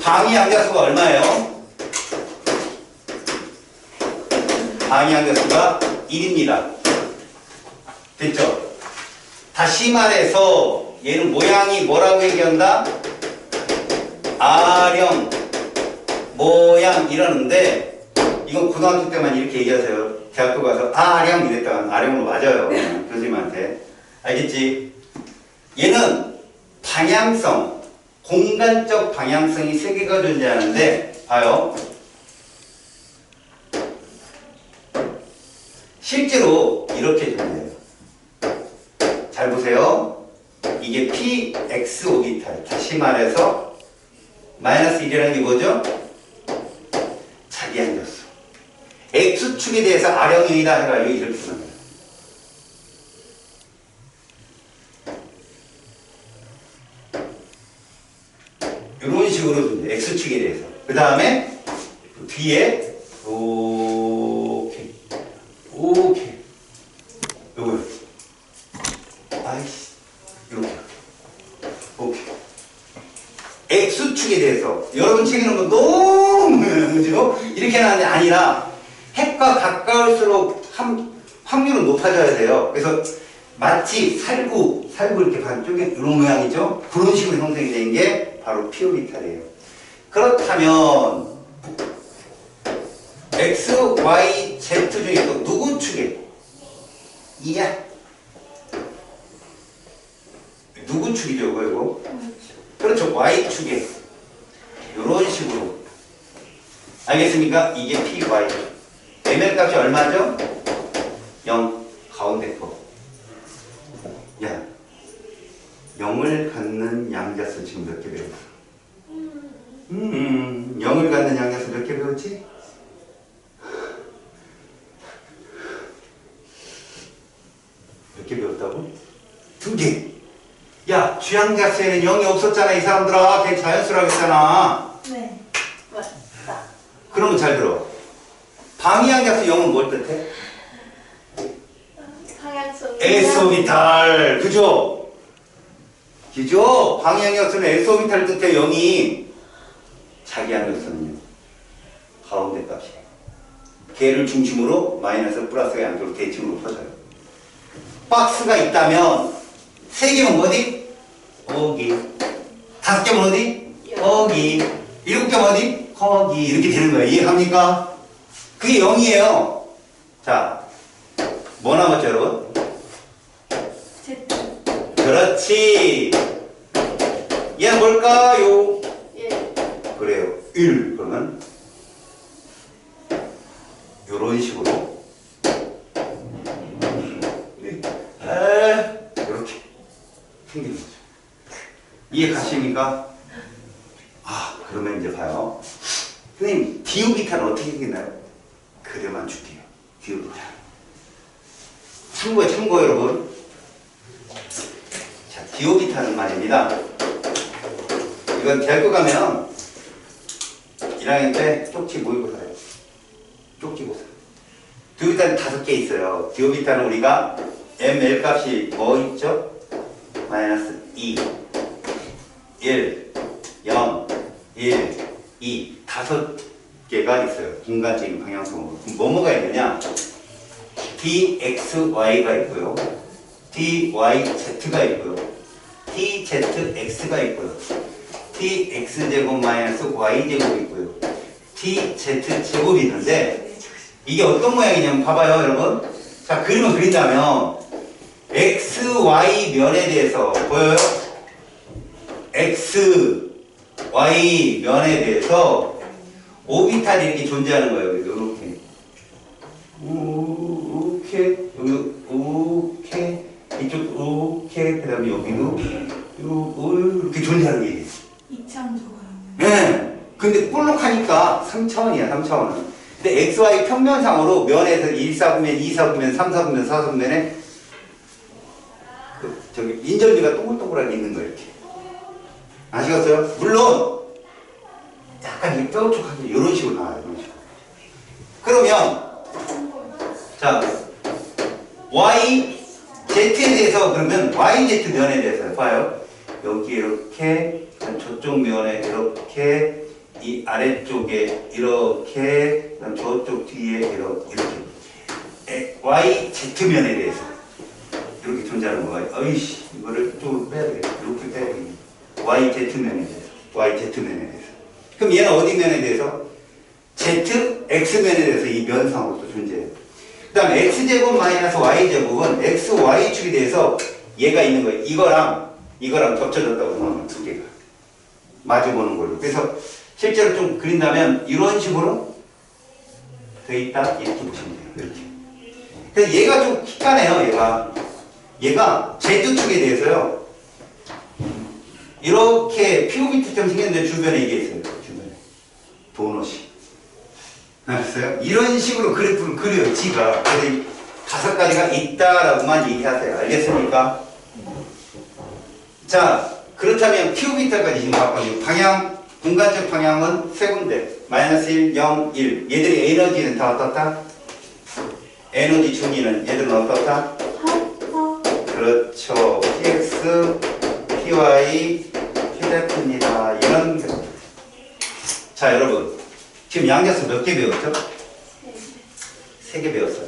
방위양자수가 얼마예요? 방위양자수가 1입니다. 됐죠? 다시 말해서 얘는 모양이 뭐라고 얘기한다? R형 모양 이러는데 이건 고등학교 때만 이렇게 얘기하세요. 대학교 가서 R형 이랬다가 R형으로 맞아요. 교수님한테. 알겠지? 얘는 방향성, 공간적 방향성이 세 개가 존재하는데 봐요. 실제로 이렇게 존재해요. 잘 보세요. 이게 PX 오비탈. 다시 말해서 마이너스 1이라는 게 뭐죠? 자기양자수. X축에 대해서 R형이다 해가지고 이렇게 쓰는 거예요. 이런 식으로 X축에 대해서. 그 다음에 뒤에 오케이 오케이 요거요. 아이씨 이렇게 오케이. X축에 대해서 여러분 책에는 거 너무 그죠? 이렇게 나는데 아니라 핵과 가까울수록 확률은 높아져야 돼요. 그래서 마치 살구 이렇게 반쪽에 이런 모양이죠? 그런 식으로 형성이 된 게 바로 피오비탈이에요. 그렇다면 X, Y, Z 중에서 누구 축에? 이야. 누구 축이죠, 이거? 그렇죠, Y축에. 이런 식으로. 알겠습니까? 이게 PY. ML 값이 얼마죠? 0. 가운데 거. 야, 0을 갖는 양자수 지금 몇 개 배웠어? 0을 갖는 양자수 몇 개 배웠지? 몇 개 배웠다고? 2개. 야, 주양자수에는 0이 없었잖아, 이 사람들아. 걔 자연수라고 했잖아. 네. 맞다. 그러면 잘 들어. 방위양자수 0은 뭘 뜻해? 상향성. S오비탈. 그죠? 그죠? 방위양자수는 S오비탈 뜻해, 0이. 자기양자수는요. 가운데 값이. 걔를 중심으로 마이너스 플러스가 양쪽으로 대칭으로 퍼져요. 박스가 있다면 3개면 어디? 거기. 5개면 어디? 거기. 7개면 어디? 거기. 이렇게 되는 거예요. 이해합니까? 그게 0이에요. 자, 뭐 남았죠, 여러분? Z. 그렇지. 얘는 뭘까요? 예. 그래요. 1. 그러면 요런 식으로 네. 이렇게 생기는 거죠. 이해 가십니까? 아, 그러면 이제 봐요. 선생님, 디오비타는 어떻게 생겼나요? 그려만 줄게요. 디오비타. 참고 여러분. 자, 디오비타는 말입니다. 이건 대학교 가면 1학년 때 쪽지 모의고사예요. 쪽지고사. 디오비타는 5개 있어요. 디오비타는 우리가 ML 값이 뭐 있죠? 마이너스 2, 1, 0, 1, 2, 5개가 있어요. 공간적인 방향성으로. 그럼 뭐가 있느냐? dxy가 있고요. dyz가 있고요. tzx가 있고요. tx제곱 마이너스 y제곱이 있고요. tz제곱이 있는데 이게 어떤 모양이냐면 봐봐요, 여러분. 자, 그림을 그린다면 x, y 면에 대해서 보여요? x, y 면에 대해서 오비탈이 이렇게 존재하는 거예요. 이렇게. 이렇게, 이렇게, 이쪽, 이렇게, 그 다음에 여기도, 이렇게 존재하는 게. 이창조가요. 네. 근데 볼록하니까 3차원이야, 3차원은. 근데 XY 평면상으로 면에서 1사분면, 2사분면, 3사분면, 4사분면에 저기 인절미가 동글동글하게 있는 거예요, 이렇게. 아시겠어요? 물론, 약간 이 뾰족하게 이런 식으로 나와요, 이런 식으로. 그러면, 자, Y, Z에 대해서 그러면 YZ 면에 대해서 봐요. 여기 이렇게, 저쪽 면에 이렇게, 이 아래쪽에 이렇게, 그다음 저쪽 뒤에 이렇게. YZ 면에 대해서 이렇게 존재하는 거예요. 어이씨, 이거를 좀 빼야 되겠다. 이렇게 빼야 되겠네. YZ 면에 대해서. YZ 면에 대해서. 그럼 얘는 어디 면에 대해서? Z, X 면에 대해서 이 면상으로도 존재해요. 그 다음에 X제곱 마이너스 Y제곱은 X, Y축에 대해서 얘가 있는 거예요. 이거랑 겹쳐졌다고 생각하면 2개가. 마주보는 걸로. 그래서 실제로 좀 그린다면 이런 식으로 돼 있다. 이렇게 보시면 돼요. 이렇게. 그래서 얘가 좀 희한해요. 얘가 Z축에 대해서요. 이렇게 피오비트처럼 생겼는데 주변에 이게 있어요. 주변에. 도넛이. 알았어요? 이런 식으로 그래프를 그려요, 지가. 그래서 이 5가지가 있다라고만 얘기하세요. 알겠습니까? 자, 그렇다면 큐비타까지 지금 바꿔요. 방향, 공간적 방향은 세 군데. 마이너스 1, 0, 1. 얘들이 에너지는 다 어떻다? 에너지 중위는 얘들은 어떻다? 그렇죠. px, py, pΔ입니다. 이런 거. 자, 여러분. 지금 양자수 몇 개 배웠죠? 3개 배웠어요.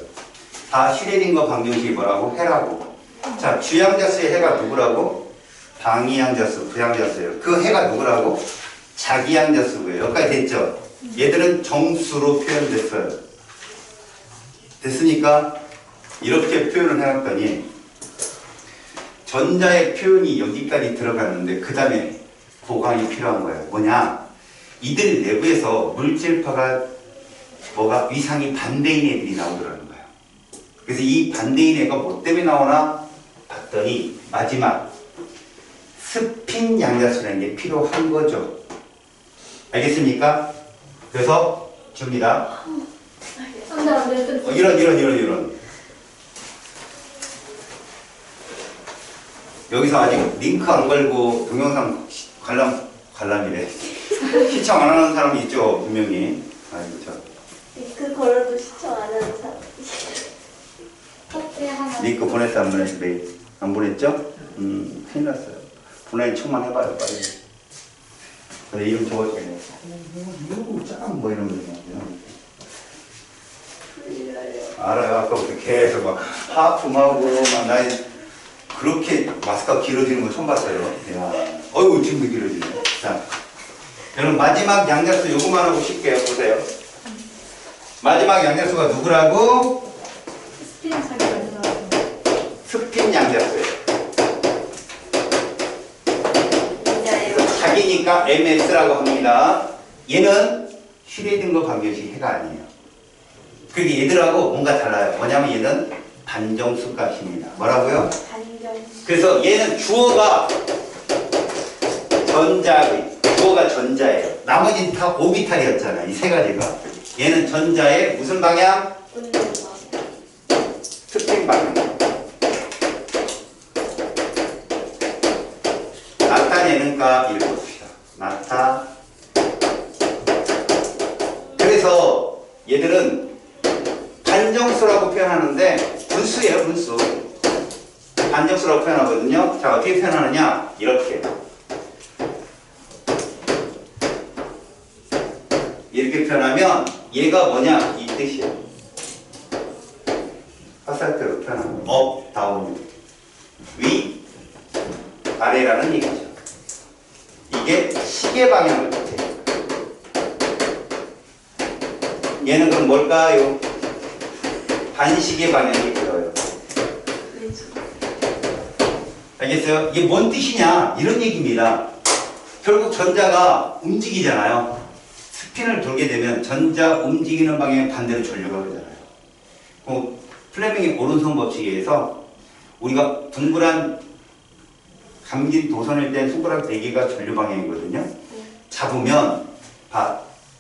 다 슈레딩거 방정식이 뭐라고? 해라고. 자, 주양자수의 해가 누구라고? 방위양자수, 부양자수예요. 그 해가 누구라고? 자기양자수고요. 여기까지 됐죠? 얘들은 정수로 표현됐어요. 됐으니까 이렇게 표현을 해놨더니 전자의 표현이 여기까지 들어갔는데 그 다음에 보강이 필요한 거예요. 뭐냐? 이들 내부에서 물질파가 뭐가 위상이 반대인 애들이 나오더라는 거예요. 그래서 이 반대인 애가 뭐 때문에 나오나 봤더니 마지막 스핀 양자수라는 게 필요한 거죠. 알겠습니까? 그래서 줍니다. 이런. 여기서 아직 링크 안 걸고 동영상 관람이래. 시청 안 하는 사람이 있죠, 분명히. 아이고, 저. 링크 걸어도 시청 안 하는 사람. 링크 보냈어, 안 보냈어, 메일? 안 보냈죠? 큰일 났어요. 보낼 척만 해봐요, 빨리. 근데 이름 적어주겠네. 이거 짱, 뭐 이런 거. 알아요. 아까부터 계속 막 하품하고 막 나이 그렇게 마스크가 길어지는 거 처음 봤어요. 야, 어이구 지금도 길어지네. 자, 여러분 마지막 양자수 요거만 하고 쉽게요. 보세요. 마지막 양자수가 누구라고? 스피드 차기 만들어요. 스핀 양자수예요. 자기니까 MS라고 합니다. 얘는 슈레딩거 방정식 해가 아니에요. 그리고 얘들하고 뭔가 달라요. 뭐냐면 얘는 반정수 값입니다. 뭐라고요? 반정수. 그래서 얘는 주어가 주어가 전자예요. 나머지는 다 오비탈이었잖아요. 이 세 가지가. 얘는 전자의 무슨 방향? 스핀 방향. 나타내는 값 읽어봅시다. 나타. 그래서 얘들은 반정수라고 표현하는데 분수예요, 분수. 반정수라고 표현하거든요. 자, 어떻게 표현하느냐? 이렇게. 이렇게 표현하면 얘가 뭐냐? 이 뜻이에요. 화살표로 표현하면 업, 다운, 위, 아래라는 얘기죠. 이게 시계 방향을 뜻해요. 얘는 그럼 뭘까요? 반시계 방향이 들어요. 알겠어요? 이게 뭔 뜻이냐? 이런 얘기입니다. 결국 전자가 움직이잖아요. 스핀을 돌게 되면 전자 움직이는 방향에 반대로 전류가 흐르잖아요. 플레밍의 오른손 법칙에 의해서 우리가 둥그란 감긴 도선일 땐 손가락 4개가 전류 방향이거든요. 잡으면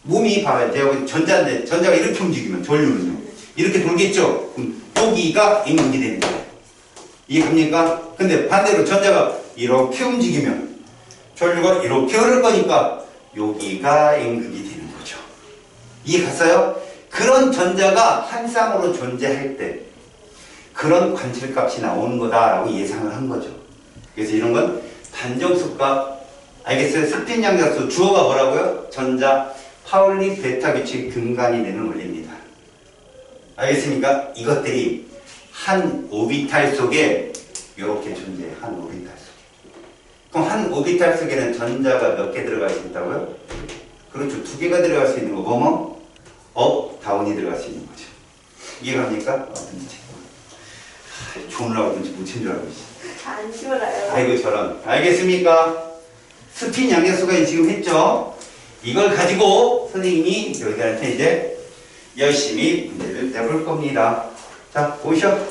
몸이 봐요. 제가 전자인데 전자가 이렇게 움직이면 전류는요. 이렇게 돌겠죠? 그럼 여기가 임극이 되는 거예요. 이해 갑니까? 근데 반대로 전자가 이렇게 움직이면 전류가 이렇게 흐를 거니까 여기가 임극이 되는 거죠. 이해 갔어요? 그런 전자가 한 쌍으로 존재할 때 그런 관찰값이 나오는 거다라고 예상을 한 거죠. 그래서 이런 건 반정수값. 알겠어요? 스핀 양자수 주어가 뭐라고요? 전자 파울리 베타 규칙 근간이 되는 원리입니다. 알겠습니까? 이것들이 한 오비탈 속에 이렇게 존재해요. 한 오비탈 속에. 그럼 한 오비탈 속에는 전자가 몇 개 들어갈 수 있다고요? 그렇죠. 2개가 들어갈 수 있는 거 뭐뭐? 업, 다운이 들어갈 수 있는 거죠. 이해갑니까? 좋으라고 든지 묻힌 줄 알고 있어. 안 좋아요. 아이고 저런. 알겠습니까? 스핀 양자수가 지금 했죠? 이걸 가지고 선생님이 여기들한테 이제 열심히 문제를 내볼 겁니다. 자, 보시죠.